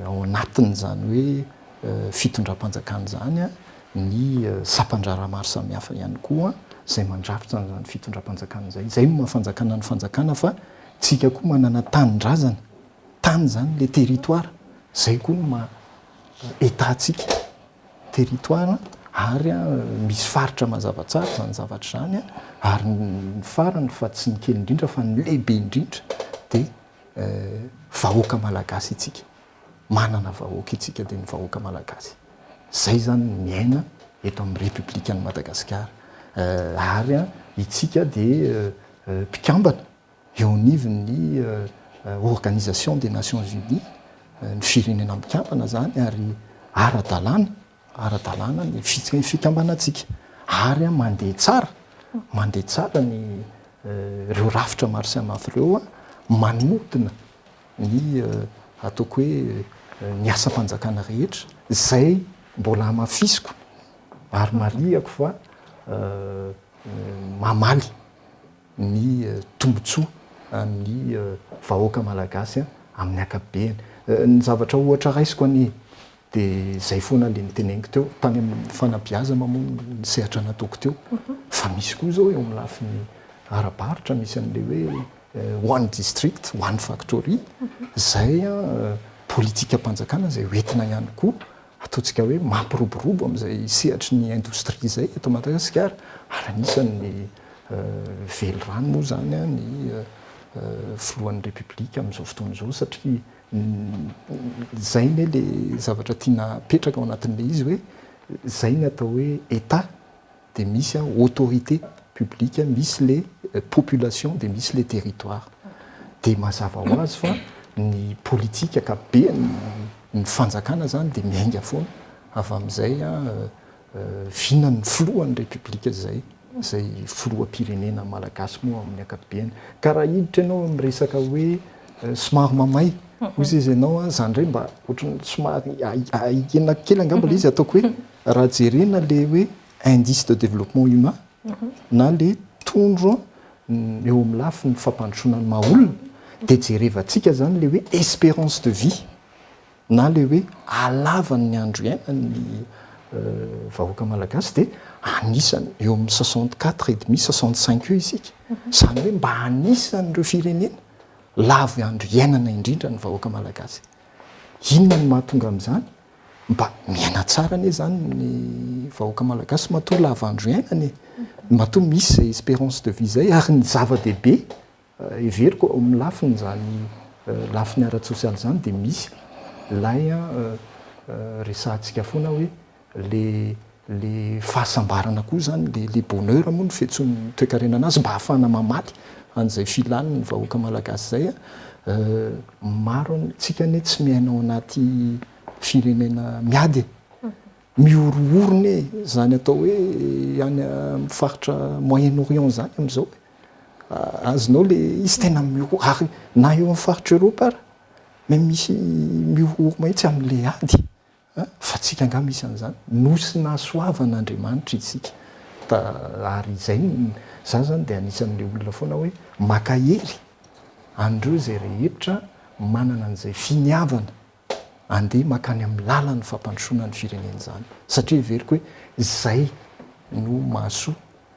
ao anatiny zany hoe fitondram-panjakana zany ny sapan-drara maro samihafa ihany koa zay mandrafitra zany fitondram-panjakana zay mahafanjakana ny fanjakana fa tsika koa manana tanindrazana tany zany le territoire zay koa no etatsika territoire ary misy faritra mazava tsara zany zavatra zany ary ny farany fa tsy ny kely indrindra fa ny lehibe indrindra dia vahoaka malagasy itsika manana vahoaka itsika dia ny vahoaka malagasy zay zany miaina eto amin'ny républicaine Madagasikara ary itsika dia mpikambana eo anivon'ny organisation des Nations Unies ny firenena mpikambana zany ary ara-dalàna ny fikambanantsika ary mandeha tsara ny ireo rafitra maro samihafa ireo manodina ny ataoko hoe ny asam-panjakana rehetra zay mbola hamafisiko ary mariako fa mamaly ny tombotsoa ny vahoaka malagasy amin'ny akabeany ny zavatra ohatra raisiko any dia zay foana le niteneniko teo tany amin'ny fanabeazana moa ny sehatra nataoko teo fa misy koa zao eo amin'ny lafiny arabaritra misy an'le hoe one district one factory zay politika-mpanjakana zay hoentina ihany koa ataontsika hoe mampiroborobo amin'izay sehatry ny indostrie zay eto Madagasikara ary anisan'ny velorano moa zany ny filohan'ny république amin'izao fotoana izao satria zay ne le zavatra tiana petraka ao anatin'le izy hoe zay ny atao hoe état dia misy autorité publique misy le population dia misy le territoire dia mazava ho azy fa ny politika akabeany ny fanjakana zany dia miainga foana avy amin'izay vinany filohan'ny république zay filoham-pirenena malagasy moa amin'ny akabeany ka raha hiditra ianao amin'ny resaka hoe somary mamay ozy izy ianao zany ndray mba ohatrany somary aikena kely angamba le izy ataoko hoe raha jerena le hoe indice de développement humain na le tondro eo amin'ny lafiny fampandrosoana ny maha-olona dia jerevantsika zany le hoe espérance de vie na le hoe alavany ny andro iainany vahoaka malagasy dia anisany eo amin'ny 64 et demi 65 eo isika zany hoe mba anisan'ireo firenena lavo andro iainana indrindra ny vahoaka malagasy inona ny mahatonga amin'izany mba miaina tsara ane zany ny vahoaka malagasy matoa lavo andro iainany matoa misy zay espérance de vie zay ary ny zava-dehibe everiko amin'ny lafiny zany lafiny ara-tsosialy zany dia misy lay resahantsika foana hoe le fahasambarana koa zany le bonheur moa no fiantson'ny toe-karena anazy mba hahafana mamaly an'izay filany ny vahoaka malagasy zay maro tsika ane tsy miainao anaty firenena miady mioroorony zany atao hoe any mifaritra Moyen-Orient zany amin'izao azonao le izy tena ary na eo amin'ny faritra Europe ary mais misy miorooro mahitsy amin'le ady fa tsika nga misy an'izany nosy nahasoavan'Andriamanitra isika ary izay za zany dia anisan'le olona foana hoe makahery andreo zay rehetra manana an'izay finiavana andeha makany amin'ny lalan'ny fampandrosoana ny firenena zany satria veriko hoe zay no mahasoa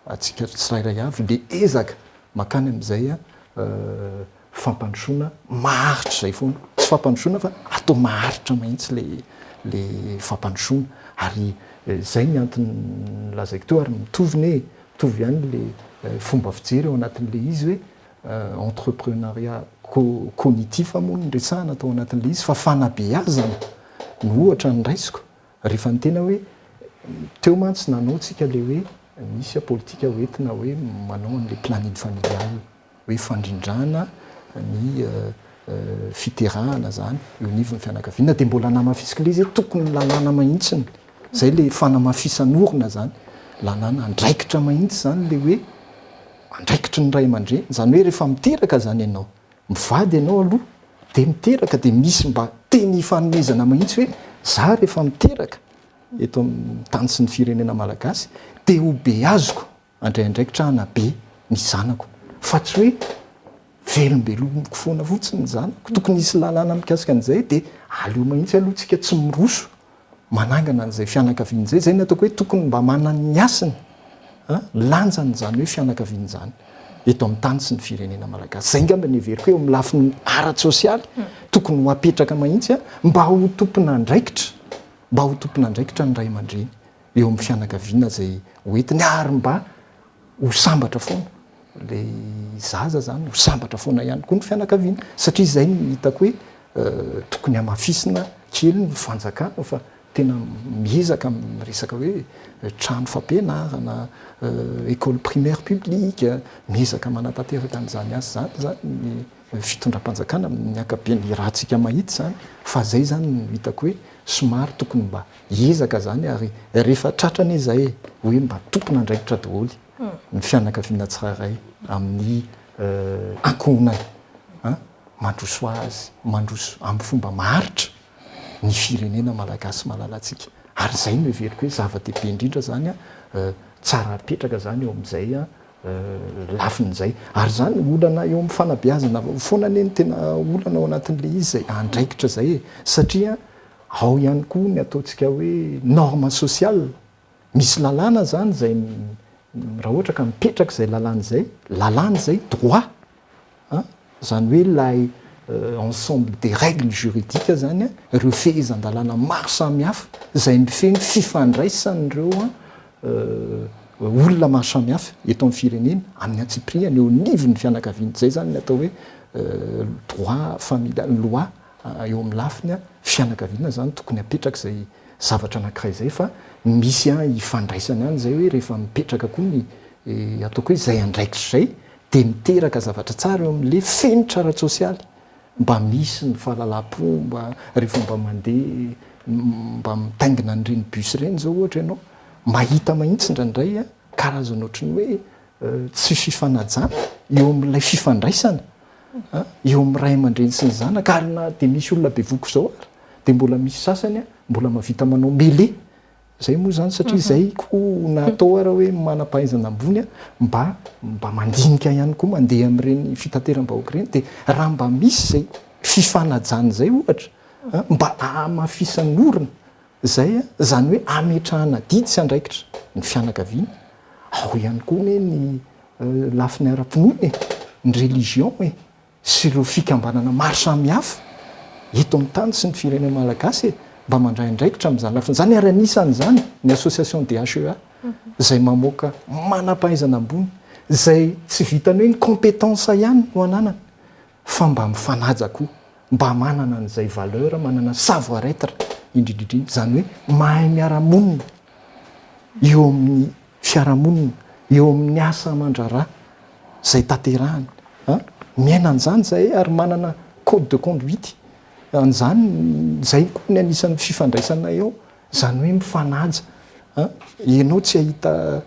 atsika tsirairay avy le ezaka makany amin'izay fampandrosoana maharitra zay foana tsy fampandrosoana fa atao maharitra mahitsy le fampandrosoana ary zay ny antony lazaiko teo ary mitovy ihany le fomba fijery eo anatin'le izy hoe entrepreneuriat cognitif moa ny resahana atao anatin'le izy fa fanabeazana no ohatra ny raisiko rehefa ny tena hoe teo mantsy nanao tsika le hoe misy politika hoentina hoe manao an'le planning familial hoe fandrindrana ny fiterahana zany eo nivon'ny fianakaviana dia mbola namafisika le izy tokony lalàna mahitsiny zay le fanamafisan'orona zany lalàna andraikitra mahitsy zany le hoe andraikitry ny ray aman-dreny zany hoe rehefa miteraka zany ianao mivady ianao aloha dia miteraka dia misy mba teny fanomezana mahitsy hoe za rehefa miteraka eto amin'ny tany sy ny firenena malagasy dia ho be azoko andraindraikitra anabe ny zanako fa tsy hoe velombelomoko foana fotsiny ny zanako tokony isy lalàna mikasika an'izay dia aleo mahitsy aloha tsika tsy miroso manangana an'izay fianakaviana zay zay ny ataoko hoe tokony mba manany asiny lanjany zany hoe fianakaviana zany eto amin'ny tany sy ny firenena malagasy zay ngamba ny everiko hoe eo amin'ny lafiny ara-tsosialy tokony ho apetraka mahitsy mba ho tompona andraikitra ny ray aman-dreny eo amin'ny fianakaviana zay hoentiny ary mba ho sambatra foana le zaza zany ho sambatra foana ihany koa ny fianakaviana satria zay ny hitako hoe tokony hamafisina kely ny fanjakana fa tena miezaka miresaka hoe trano fampianarana école primaire publique miezaka manatanteraka an'izany azy zany ny fitondram-panjakana amin'ny akabiany rahantsika mahitsy zany fa zay zany no hitako hoe somary tokony mba ezaka zany ary rehefa tratrany izay hoe mba tompona andraikitra daholo ny fianakaviana tsiraray amin'ny ankohonany mandroso azy mandroso amin'ny fomba maharitra ny firenena malagasy malalatsika ary zay no everiko hoe zava-dehibe indrindra zany tsara apetraka zany eo amin'izay lafin'izay ary zany olana eo amin'ny fanabeazana foana neny tena olana ao anatin'le izy zay andraikitra zay satria ao ihany koa ny ataontsika hoe norme sociale misy lalàna zany zay raha ohatra ka mipetraka zay lalàna zay droit zany hoe lay ensemble des règles juridiques zany ireo fehezan-dalàna maro samihafa zay mifeny fifandraisan'ireo olona maro samihafa eto amin'ny firenena amin'ny antsipriany eo nivon'ny fianakaviana zay zany ny atao hoe droit familial loi eo amin'ny lafiny fianakaviana zany tokony apetraka zay zavatra anankiray zay fa misy hifandraisana any zay hoe rehefa mipetraka koa ny ataoko hoe zay andraikitra zay dia miteraka zavatra tsara eo amin'le fenitra ara-tsosialy mba misy ny fahalalam-pomba rehefa mba mandeha mba mitaingina n'ireny bus ireny zao ohatra ianao mahita mahitsy indraindray karazana ohatrany hoe tsy fifanajana eo amin'ilay fifandraisana eo amin'ny ray aman-dreny sy ny zanaka ary na dia misy olona be voko zao ary dia mbola misy sasany mbola mahavita manao mele zay moa zany satria zay koa natao ara hoe manam-pahaizana ambony mba mandinika ihany koa mandeha amin'ireny fitateram-bahoaka ireny dia raha mba misy zay fifanajana zay ohatra mba amafisan'orona zay zany hoe ametrahana didy sy andraikitra ny fianakaviana ao ihany koa hoe ny lafiny ara-pinoana ny religion sy ireo fikambanana maro samihafa eto amin'ny tany sy ny firenena malagasy mba mandray andraikitra amin'izany lafiny zany ary anisan'izany ny association DHEA zay mamoaka manam-pahaizana ambony zay tsy vitany hoe ny compétence ihany no ananana fa mba mifanaja koa mba manana an'izay valeur manana savoir être indrindrindrindra zany hoe mahay miara-monina eo amin'ny fiarahamonina eo amin'ny asa aman-draharaha zay tanterahany miaina an'izany zay ary manana code de conduite an'izany zay koa ny anisan'ny fifandraisana eo zany hoe mifanaja ianao tsy ahita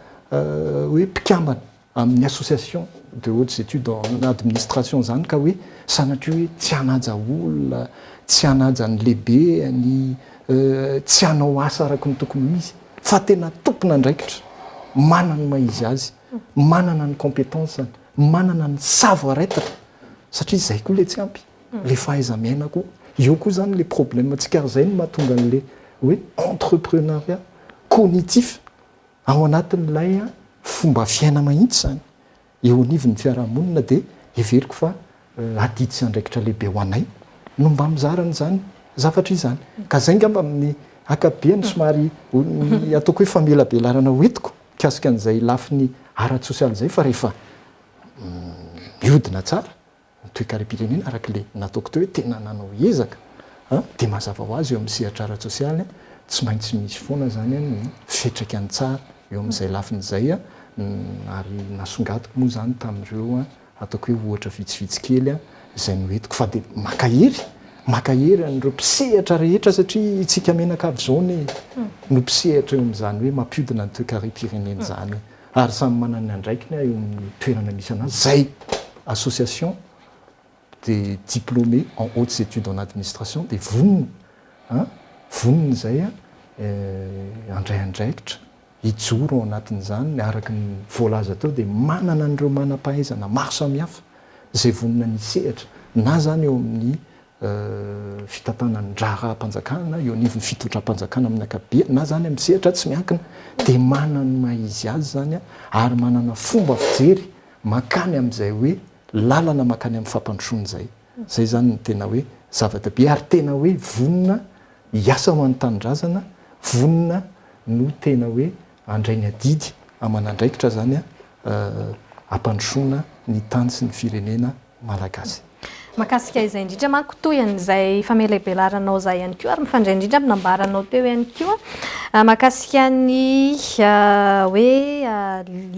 hoe mpikambana amin'ny association de hautes études en administration zany ka hoe sanatria hoe tsy hanaja olona tsy hanaja ny lehibe ny tsy hanao asa araka ny tokony izy fa tena tompona andraikitra manana ny maizy azy manana ny compétence manana ny savoir être satria zay koa le tsy ampy le fahaiza-miaina koa eo koa zany le problème atsika ary zay no mahatonga n'le hoe entrepreneuriat cognitif ao anatin'ilay fomba fiaina mahitsy zany eo anivon'ny fiarahamonina dia everiko fa adidy sy andraikitra lehibe ho anay no mba mizarany zany zavatra izany ka zay ngamba amin'ny akabeany somary ny ataoko hoe famelabelarana hoetiko kasika an'izay lafiny ara-tsosialy zay fa rehefa miodina tsara nytoekare-pirenena araka le nataoko teo hoe tena nanao ezaka dia mazava ho azy eo amin'ny sehatra ara-tsosialy tsy maintsy misy foana zany ny fetraka any tsara eo amin'izay lafin'izay ary nasongatiko moa zany tamin'ireo ataoko hoe ohatra vitsivitsy kely izay noetiko fa dia makahery an'ireo mpisehatra rehetra satria itsika menakavy zao no mpisehatra eo amin'izany hoe mampiodina ny toe-carré-pirenena zany ary samy manana ny andraikiny eo amin'ny toerana misy anazy zay association des diplômés en hautes études en administration dia vonona zay andray andraikitra hijoro ao anatin'izany araka ny voalaza teo dia manana an'ireo manam-pahaizana maro samihafa zay vonona ny sehatra na zany eo amin'ny fitantanandraha-panjakana eo anivon'ny fitotram-panjakana amin'ny akabe na zany amin'ny sehatra tsy miankina dia manany mahizy azy zany ary manana fomba fijery makany amin'izay hoe lalana makany amin'ny fampandrosoana zay zany ny tena hoe zava-dehibe ary tena hoe vonona hiasa ho an'ny tanindrazana vonona no tena hoe andray ny adidy amanandraikitra zany ampandrosoana ny tany sy ny firenena malagasy. Makasika izay indrindra manko toy an'izay famelabealaranao zay ihany koa ary mifandray indrindra aminambaranao teo ihany koa makasika ny hoe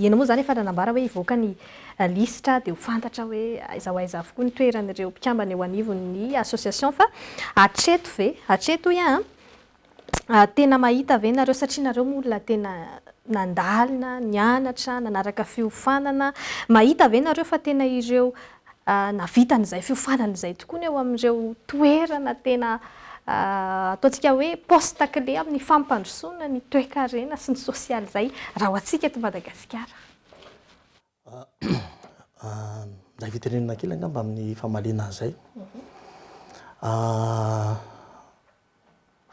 ena moa zany efa nanambara hoe hivoaka ny listra dia ho fantatra hoe aiza ho aiza avokoa ny toeran'ireo mpikambana eo anivon'ny association fa hatreto ihany tena mahita ve nareo satria nareo molona tena nandalina nianatra nanaraka fiofanana mahita ve nareo fa tena ireo navitan'izay fiofanana izay tokoa eo amin'ireo toerana tena ataontsika hoe poste clé amin'ny fampandrosoana ny toe-karena sy ny sosialy zay raha ho antsika eto Madagasikara. Nday fitenenana kely angamba amin'ny famalina zay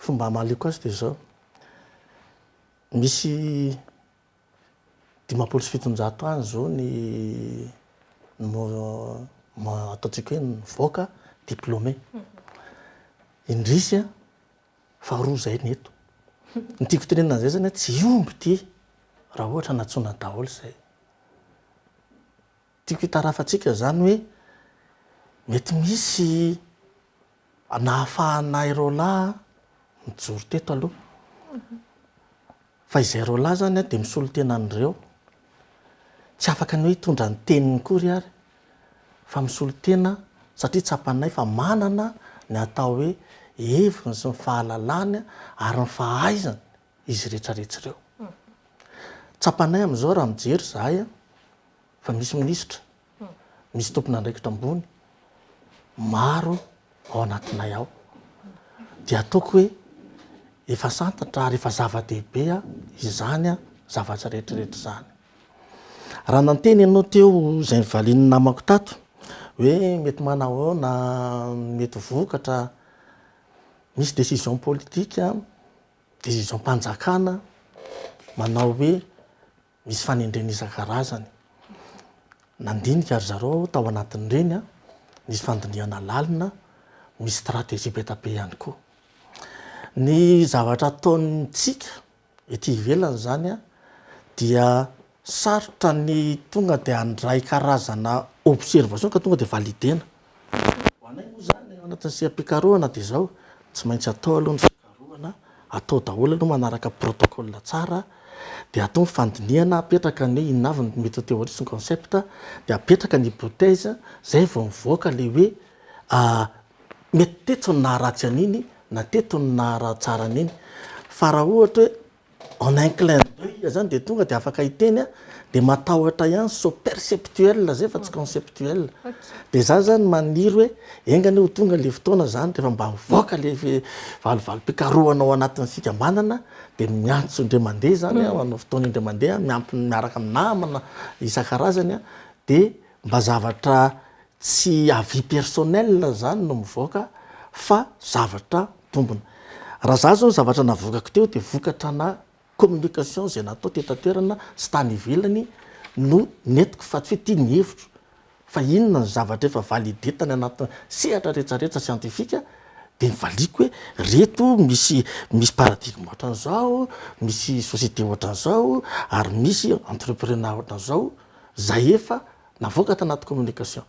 fomba amaliko azy dia zao misy 500 any zao ny ataontsika hoe nivoaka diplômé indrisy fa roa zay neto ny tiako tenenana zay zany tsy omby ty raha ohatra natsona daholo zay tiako hitarafatsika zany hoe mety misy nahafahanay reo lahy mijoro teto aloha fa izay reo lahy zany dia misolo tena an'ireo tsy afaka ny hoe hitondra ny teniny kory ary fa misolo tena satria tsapanay fa manana ny atao hoe heviny sy ny fahalalany ary ny fahaizany izy rehetrarehetrareo tsapanay amin'izao raha mijery zahay fa misy minisitra misy tompona andraikitra ambony maro ao anatinay ao dia ataoko hoe efa santatra ary efa zava-dehibe izany zavatra rehetrarehetra zany raha nanteny ianao teo izay nivalian'ny namako tato hoe mety manao ao na mety vokatra misy décision politique décision mpanjakana manao hoe misy fanendreny isan-karazany nandinika ary zareo tao anatin'ireny misy fandiniana lalina misy stratégie betabe ihany koa ny zavatra ataontsika ety ivelany zany dia sarotra ny tonga dia andray karazana observation ka tonga dia validena ho anay moa zany anatin'ny seha-pikarohana dia zao tsy maintsy atao aloha ny fikarohana atao daholo aloha manaraka protocole tsara dia atao nyfandiniana apetraka ny hoe inavy ny mety théorie sy ny concept dia apetraka ny hypothèse zay vao mivoaka le hoe mety teto ny naharatsy an'iny na teto ny naharatsara an'iny fa raha ohatra hoe en un clin d'œil zany dia tonga dia afaka hiteny dia matahotra ihany so perceptuel zay fa tsy conceptuel dia za zany maniry hoe engany ho tonga le fotoana zany rehefa mba mivoaka le valovalo-pikarohana ao anatin'ny fikambanana dia miantso indray mandeha zany anao fotoana indray mandeha miaraka amin'ny namana isan-karazany dia mba zavatra tsy avis personnel zany no mivoaka fa zavatra tombona raha za zao zavatra navokako teo dia vokatra na communication zay natao tetatoerana sy tany ivelany no netiko fa tsy hoe tia ny hevitro fa inona ny zavatra efa validetany anatin'ny sehatra rehetrarehetra siantifika de mivaliko hoe reto misy paradigme ohatran'izao, misy société ohatran'izao ary misy entrepreneur ohatran'izao zay efa navoaka tanaty communication.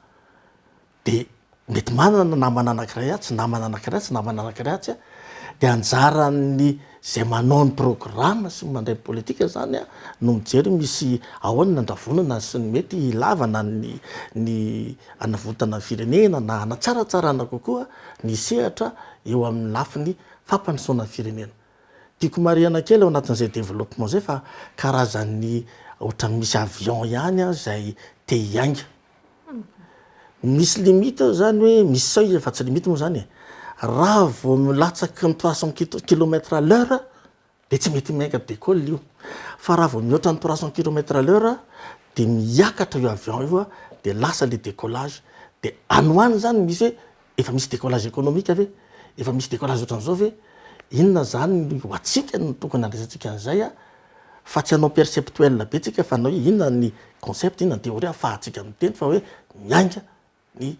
De mety manana namana anankiray ahy tsy namana anankiray tsy namana anankiray atsy a de anjarany zay manao ny programme sy mandray politika zany a no mijery misy ahoana andavonana sy ny mety ilavana ny anavotana firenena na anatsaratsarana kokoa ny sehatra eo amin'ny lafiny fampanisoana firenena. Tiako mariana kely ao anatin'izay développement zay fa karazany ohatra misy avion ihany a zay te hiainga. Misy limite zany hoe misy seuil efa tsy limite moa zany e. Raha vao milatsaky ny 300 km à l'heure de tsy mety miainga décolle io. Fa raha vao mihoatra ny 300 km à l'heure de miakatra io avion io a de lasa le décollage. De anoany zany misy hoe efa misy décollage économique ave, efa misy décollage ohatran'izao ve, inona zany ho atsika no tokony andraisantsika an'izay a fa tsy hanao perceptuel be tsika fa anao inona ny concept, inona ny théorie ahafahantsika miteny fa hoe miainga ny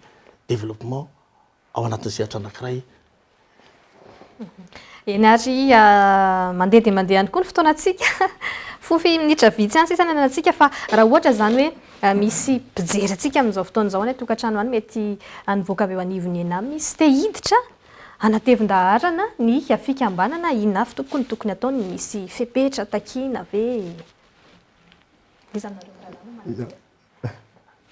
développement ao anatin'ny sehatra anankiray. Eny ary mandeha dia mandeha ihany koa ny fotoanantsika fofy minitra vitsy ihany sisa ny anantsika fa raha ohatra zany hoe misy mpijery antsika amin'izao fotoan'izao any tokantrano any mety hanivoaka avy eo anivony ena misy te hiditra hanatevin-daharana ny fikambanana inona avy tokony ataony misy fepetra takiana ve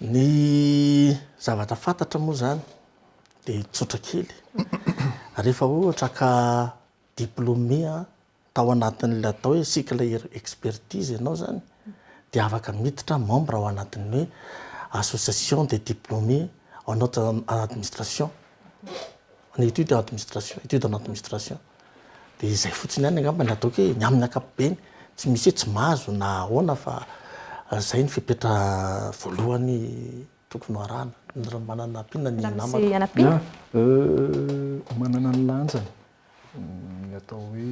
ny zavatra fantatra moa zany de tsotra kely. Rehefa ohatra ka diplômé tao anatin'le atao hoe cycle expertise ianao zany de afaka miditra membre ao anatin'ny hoe association des diplômés en haute administration, en étude en administration, étude en administration. De izay fotsiny ihany angamba ny ataoko hoe ny amin'ny ankapobeny tsy misy hoe tsy mahazo na ahoana fa zay ny fepetra voalohany tokony arahana ny manana pina ny namako. Manana ny lanjany ny atao hoe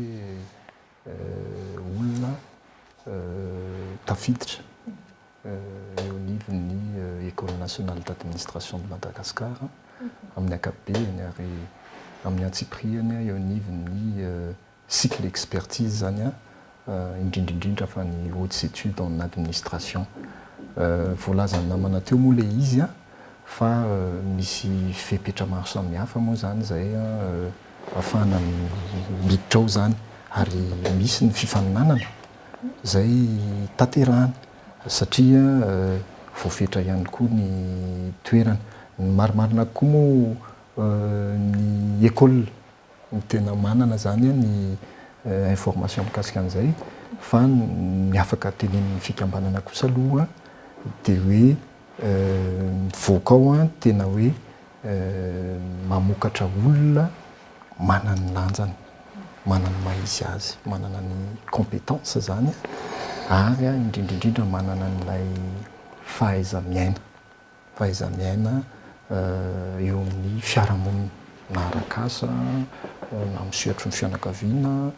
olona tafiditra eo anivon'ny École nationale d'administration de Madagascar amin'ny ankapobeny ary amin'ny antsipriany eo anivon'ny cycle expertise zany indrindrindrindra fa ny hautes études en administration. Voalazany namana teo moa le izy fa misy fepetra maro samihafa moa zany zay ahafahana miditra ao zany ary misy ny fifaninanana zay tanterahana satria voafetra ihany koa ny toerana. Ny marimarina koa moa ny école ny tena manana zany ny information mikasika an'izay fa ny afaka tenenin'ny fikambanana kosa aloha de hoe mivoaka ao tena hoe mamokatra olona manana ny lanjany, manana ny maha-izy azy, manana ny compétence zany ary indrindrindrindra manana n'ilay fahaiza-miaina eo amin'ny fiarahamonina na arak'asa na misehatry ny fianakaviana.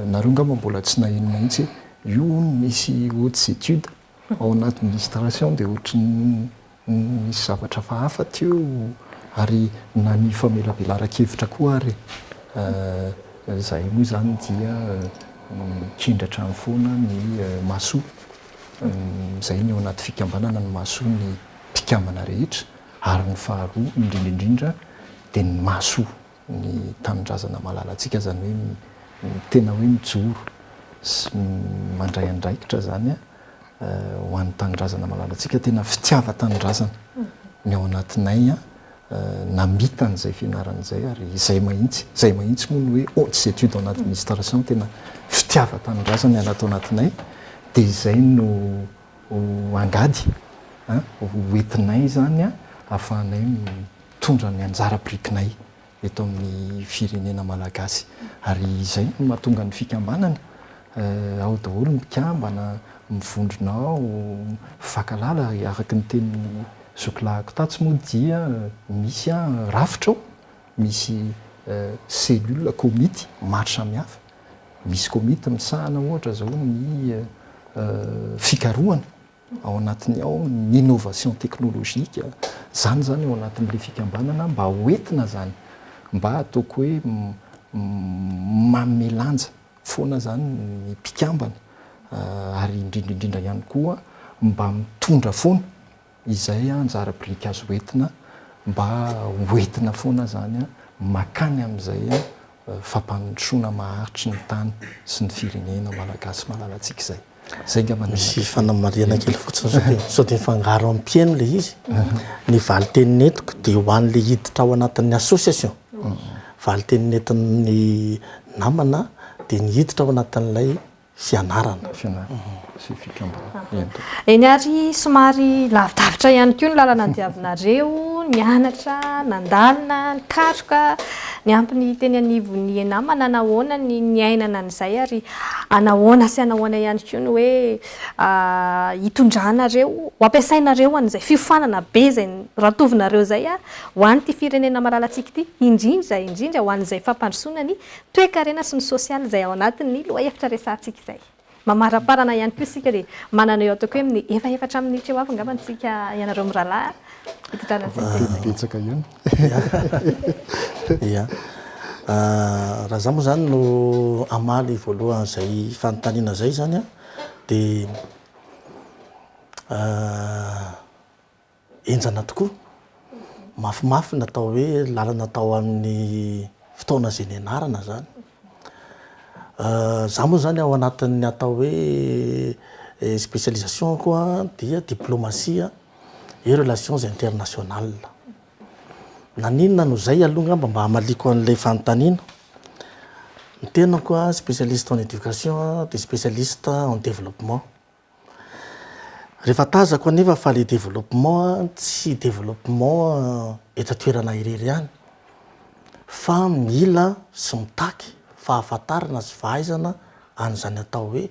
Nareo ngamba mbola tsy naheno mihitsy io misy hautes études en administration de ohatry misy zavatra hafa teo ary na ny famelabelaran-kevitra koa ary zay moa zany dia kendratra ny foana ny mahasoa zay ny ao anaty fikambanana ny mahasoa ny mpikambana rehetra ary ny faharoa indrindrindrindra de ny mahasoa ny tanindrazana malalatsika zany hoe tena hoe mijoro sy mandray andraikitra zany ho an'ny tanindrazana malalatsika tena fitiava-tanindrazana ny ao anatinay namitan'izay fianaran'izay ary zay mahitsy moa ny hoe hautes études en administration tena fitiava-tanindrazana anato anatinay de izay no angady hoentinay zany ahafahanay mitondra ny anjara-birikinay eto amin'ny firenena malagasy ary izay no mahatonga ny fikambanana ao daholo mikambana mivondronao fakalala araky ny teny zokolahako tatsy moa dia misy rafitra ao misy cellule komity maro samihafa. Misy komity misahana ohatra zao ny fikarohana ao anatiny ao ny innovation technologique zany ao anatin'le fikambanana mba hoentina zany mba ataoko hoe mamelanja foana zany ny mpikambana ary indrindraindrindra ihany koa mba mitondra foana izay anjara brika azo oentina mba hoentina foana zany makany amin'izay fampandrosoana maharitry ny tany sy ny firenena malagasy malalantsika izay zay nga misy fanamariana kely fotsiny sao de mifangaro amin'ny mpiaino le izy ny valiteniny entiko de ho an'le hiditra ao anatin'ny association valiteniny entin'ny namana de ny hiditra ao anatin'ilay fianarana eny ary somary lavidavitra ihany koa ny lalana andiavinareo nianatra nandalina nikatroka ny ampiny teny anivony namana anahoana ny ainana an'izay ary anahoana sy anahoana ihany koa ny hoe hitondranareo ho ampiasainareo an'izay fiofanana be zay ratovinareo zay ho an'ity firenena malalatsika ity indrindra ho an'izay fampandrosoana ny toe-karena sy ny sosialy zay ao anatin'ny loha efitra resantsika izay mamaraparana ihany koa sika dia manana eo ataoko hoe amin'ny efatra minitra eo avy angamba ntsika ianareo mirahalahy betsaka ihany ia raha za moa zany no amaly voalohany zay fanontaniana zay zany a dia enjana tokoa mafimafy natao hoe lalana tao amin'ny fotoana zay nianarana zany za moa zany ao anatin'ny atao hoe spécialisation koa dia diplomatie et relations internationales naninona no zay aloha mba hamaliko an'ilay fanontaniana ny tena koa spécialiste en éducation de spécialiste en développement rehefa tazako anefa fa le développement tsy développement etatoerana irery ihany fa mila sy mitaky fahafantarana sy fahaizana an'izany atao hoe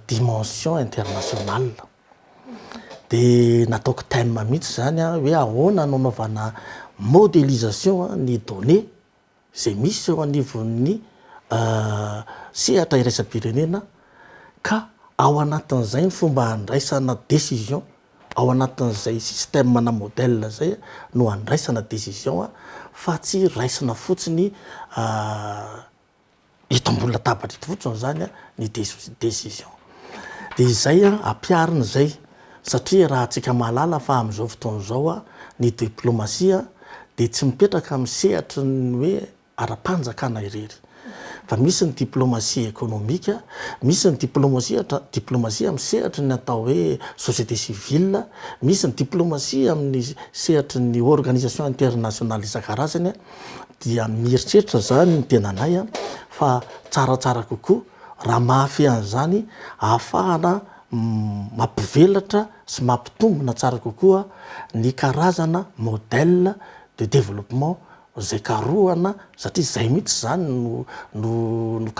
dimension internationale dia nataoko thème mihitsy zany hoe ahoana nanaovana modélisation ny données zay misy eo anivon'ny sehatra iraisam-pirenena ka ao anatin'izay ny fomba handraisana décision ao anatin'izay système na modèle zay no handraisana décision fa tsy raisina fotsiny eto ambony latabatra ito fotsiny zany ny décision dia izay ampiarina zay satria raha antsika mahalala fa amin'izao fotoana izao ny diplomasia dia tsy mipetraka amin'ny sehatry ny hoe ara-panjakana irery fa misy ny diplomasie économique misy ny diplomasie amin'ny sehatry ny atao hoe société civile misy ny diplomasie amin'ny sehatry ny organisation internationale isan-karazany dia mieritreritra zany ny tenanay fa tsaratsara kokoa raha mafy an'izany ahafahana mampivelatra sy mampitombona tsara kokoa ny karazana modèle de développement zay karohana satria zay mihitsy zany no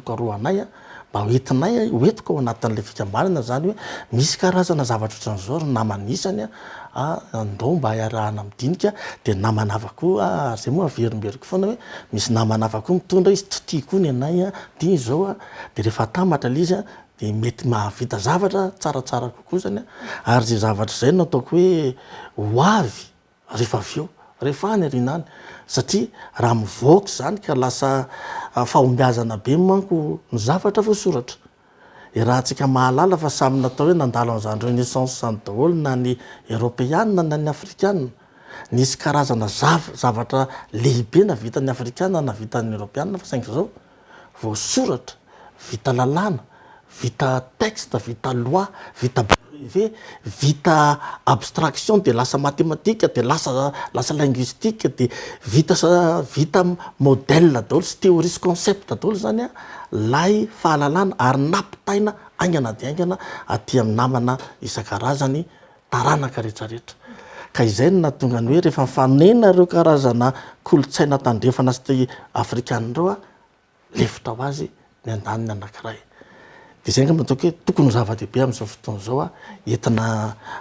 karohanay mba hoentinay hoetiko ao anatin'ilay fikambanana zany hoe misy karazana zavatra ohatran'izao ry namanisany andao mba hiarahana midinika dia namanavako zay moa averimberiko foana hoe misy namanavako mitondra izy tsy tia koa ny anay dia izao dia rehefa tamatra le izy dia mety mahavita zavatra tsaratsara kokoa zany ary zay zavatra zay no ataoko hoe ho avy rehefa avy eo rehefa any arinany satria raha mivoaka zany ka lasa fahombiazana be manko ny zavatra voasoratra raha antsika mahalala fa samy natao hoe nandalo an'izany renaissance zany daholo na ny européanna na ny afrikanna nisy karazana zavatra lehibe na vita ny afrikanna na vita ny européanna fa saingy zao voasoratra vita lalàna vita texte vita loi vita brevet vita abstraction de lasa mathématique de lasa linguistique de vita modèle daholo sy théorie sy concept daholo zany lay fahalalana ary nampitaina aingana de aingana aty amin'ny namana isan-karazany taranaka rehetrarehetra ka izay no nahatonga ny hoe rehefa mifanena ireo karazana kolotsaina tandrefana sy ty afrikanireo lefitra ho azy ny andaniny anankiray dia zay ngamba ataoko hoe tokony ho zava-dehibe amin'izao fotoana izao entina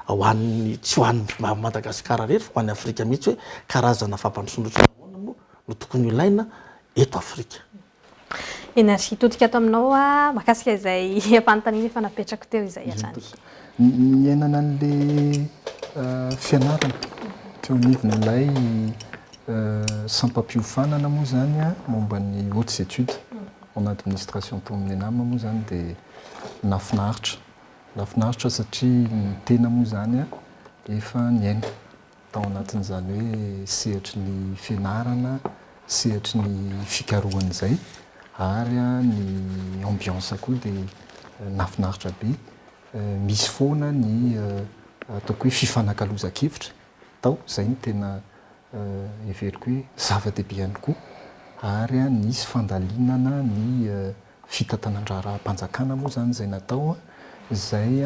hoan'ny tsy hoan'ny Madagasikara rery fa ho an'ny Afrika mihitsy hoe karazana fampandrosoana no tokony ilaina eto Afrika. Eny ary hitodika ato aminao mahakasika izay fanontaniana efa napetrako teo izay hatrany. Ny ainana an'ilay fianarana teo anivon'ilay sampam-piofanana moa zany a momba ny hautes études en administration tao amin'ny anama moa zany dia nafinaritra satria ny tena moa zany a efa niaina tao anatin'izany hoe sehatry ny fianarana, sehatry ny fikarohan'izay ary a ny ambiance koa dia nafinaritra be. Misy foana ny ataoko hoe fifanakaloza-kevitra tao, izay ny tena everiko hoe zava-dehibe ihany koa ary a nisy fandalinana ny fitantanan-draha-panjakana moa zany izay natao izay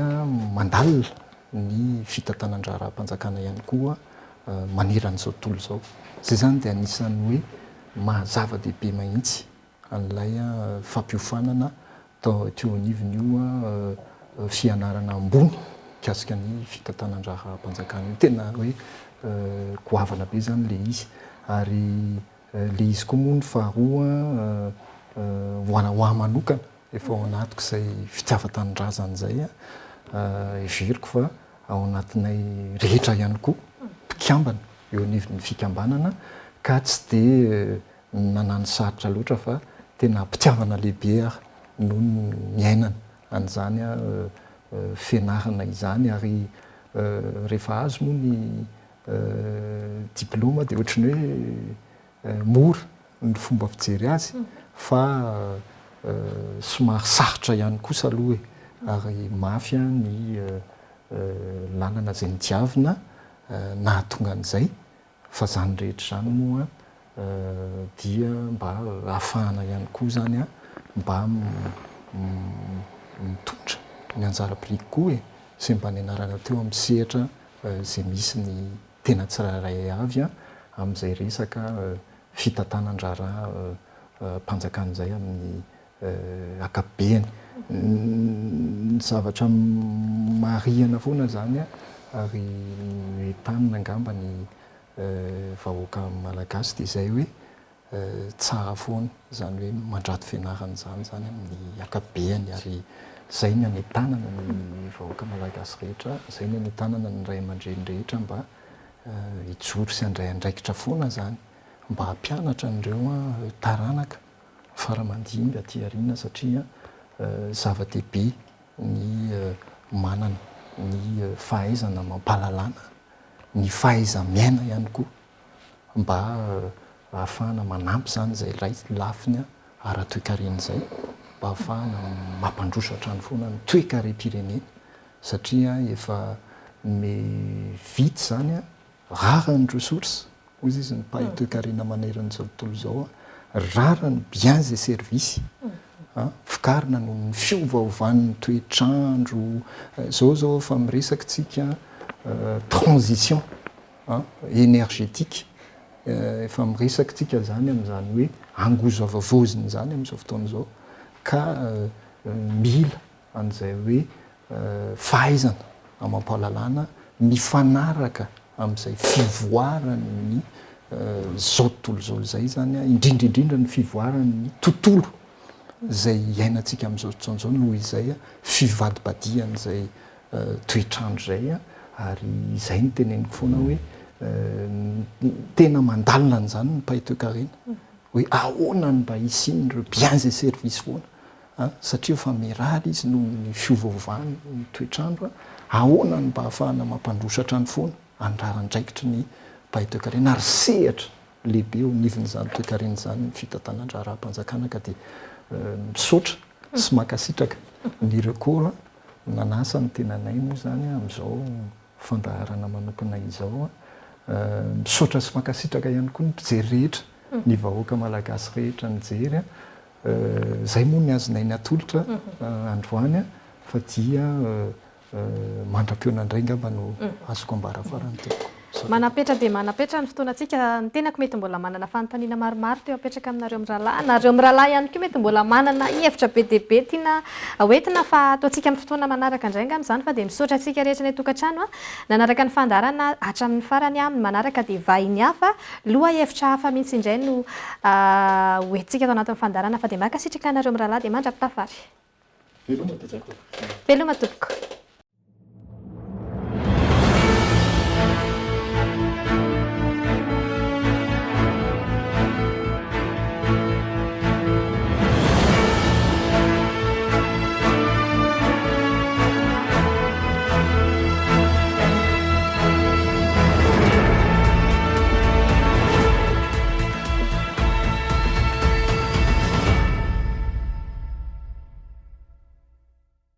mandalina ny fitantanan-draha-panjakana ihany koa maneran'izao tontolo izao. Izay zany dia anisan'ny hoe mahazava-dehibe mahitsy an'ilay fampiofanana teo anivon'io fianarana ambony mikasika ny fitantanan-draha-panjakana. Tena hoe goavana be zany le izy ary le izy koa moa ny faharoa hoaho manokana efa ao anatiko izay fitiavan-tanindrazana izay everiko fa ao anatinay rehetra ihany koa mpikambana eo anivon'ny fikambanana ka tsy dia nanano sarotra loatra fa tena mpitiavana lehibe ary noho ny miainana an'izany fianarana izany ary rehefa azo moa ny diplôma dia ohatrany hoe mora ny fomba fijery azy fa somary sarotra ihany kosa aloha ary mafy ny lalana izay nidiavina nahatonga an'izay fa zany rehetra zany moa dia mba ahafahana ihany koa zany mba mitondra ny anjara-biriky koa sy mba nianarana teo amin'ny sehatra izay misy ny tena tsirairay avy amin'izay resaka fitantanan-draharaha mpanjakana izay amin'ny akapobeany. Ny zavatra marihana foana zany ary entanina angamba ny vahoaka malagasy dia izay hoe tsara foana zany hoe mandrato fianarana zany amin'ny akapobeany ary izay ny anetanana ny vahoaka malagasy rehetra, izay ny anetanana ny ray aman-dreny rehetra mba hijoro sy handray andraikitra foana zany mba hampianatra an'ireo taranaka faramandimby aty aoriana satria zava-dehibe ny manana ny fahaizana mampahalalana, ny fahaiza-miaina ihany koa mba ahafahana manampy zany izay lafiny ara-toekarena izay mba ahafahana mampandrosotra ny foana ny toe-karem-pirenena satria efa vita zany rara ny ressource ozy izy ny mpahay toe-karena maneran'izao tontolo izao rara ny biens et services fikarina no ny fiovaovan'ny toetrandro zao fa miresaka tsika transition énergétique efa miresaka tsika zany amin'izany hoe angozo avavoziny zany amin'izao fotoana izao ka mila an'izay hoe fahaizana amampahalalana mifanaraka amin'izay fivoarany zao tontolo zao izay zany indrindraindrindra ny fivoarany tontolo izay iainantsika amin'izao fotoana izao noho izay fivadibadian'izay toetrandro izay ary izay ny teneniko foana hoe tena mandalina an'izany ny mpahay toe-karena hoe ahoana ny mba hisiany ireo biens et services foana satria efa mirary izy noho ny fiovaovany ny toetrandro ahoana ny mba ahafahana mampandrosatra ny foana andrarandraikitra ny mpahay toe-karena ary sehatra lehibe eo anivon'izany toe-karena izany ny fitantanan-draha-panjakana ka dia misaotra sy makasitraka ny rekoa nanasa ny tenanay moa zany amin'izao fandaharana manokana izao misaotra sy makasitraka ihany koa ny mpijery rehetra ny vahoaka malagasy rehetra nijery zay moa ny azonay ny atolotra androany fa dia mandra-peona indray ngamba no azoko ambara farany teoko. Manapetra dia manapetra ny fotoanantsika ny tenako mety mbola manana fanontaniana maromaro teo apetraka aminareo amin'ny rahalahy nareo amin'ny rahalahy ihany koa mety mbola manana hevitra be dia be tiana hoentina fa ataontsika amin'ny fotoana manaraka indray ngamba izany fa dia misaotra antsika rehetra ny tokantrano nanaraka ny fandarana hatramin'ny farany amin'ny manaraka dia vahiny hafa loha hevitra hafa mihitsy indray no hoentsika tao anatin'ny fandarana fa dia makasitraka anareo amin'ny rahalahy dia mandra-pitafary. Veloma tompoko.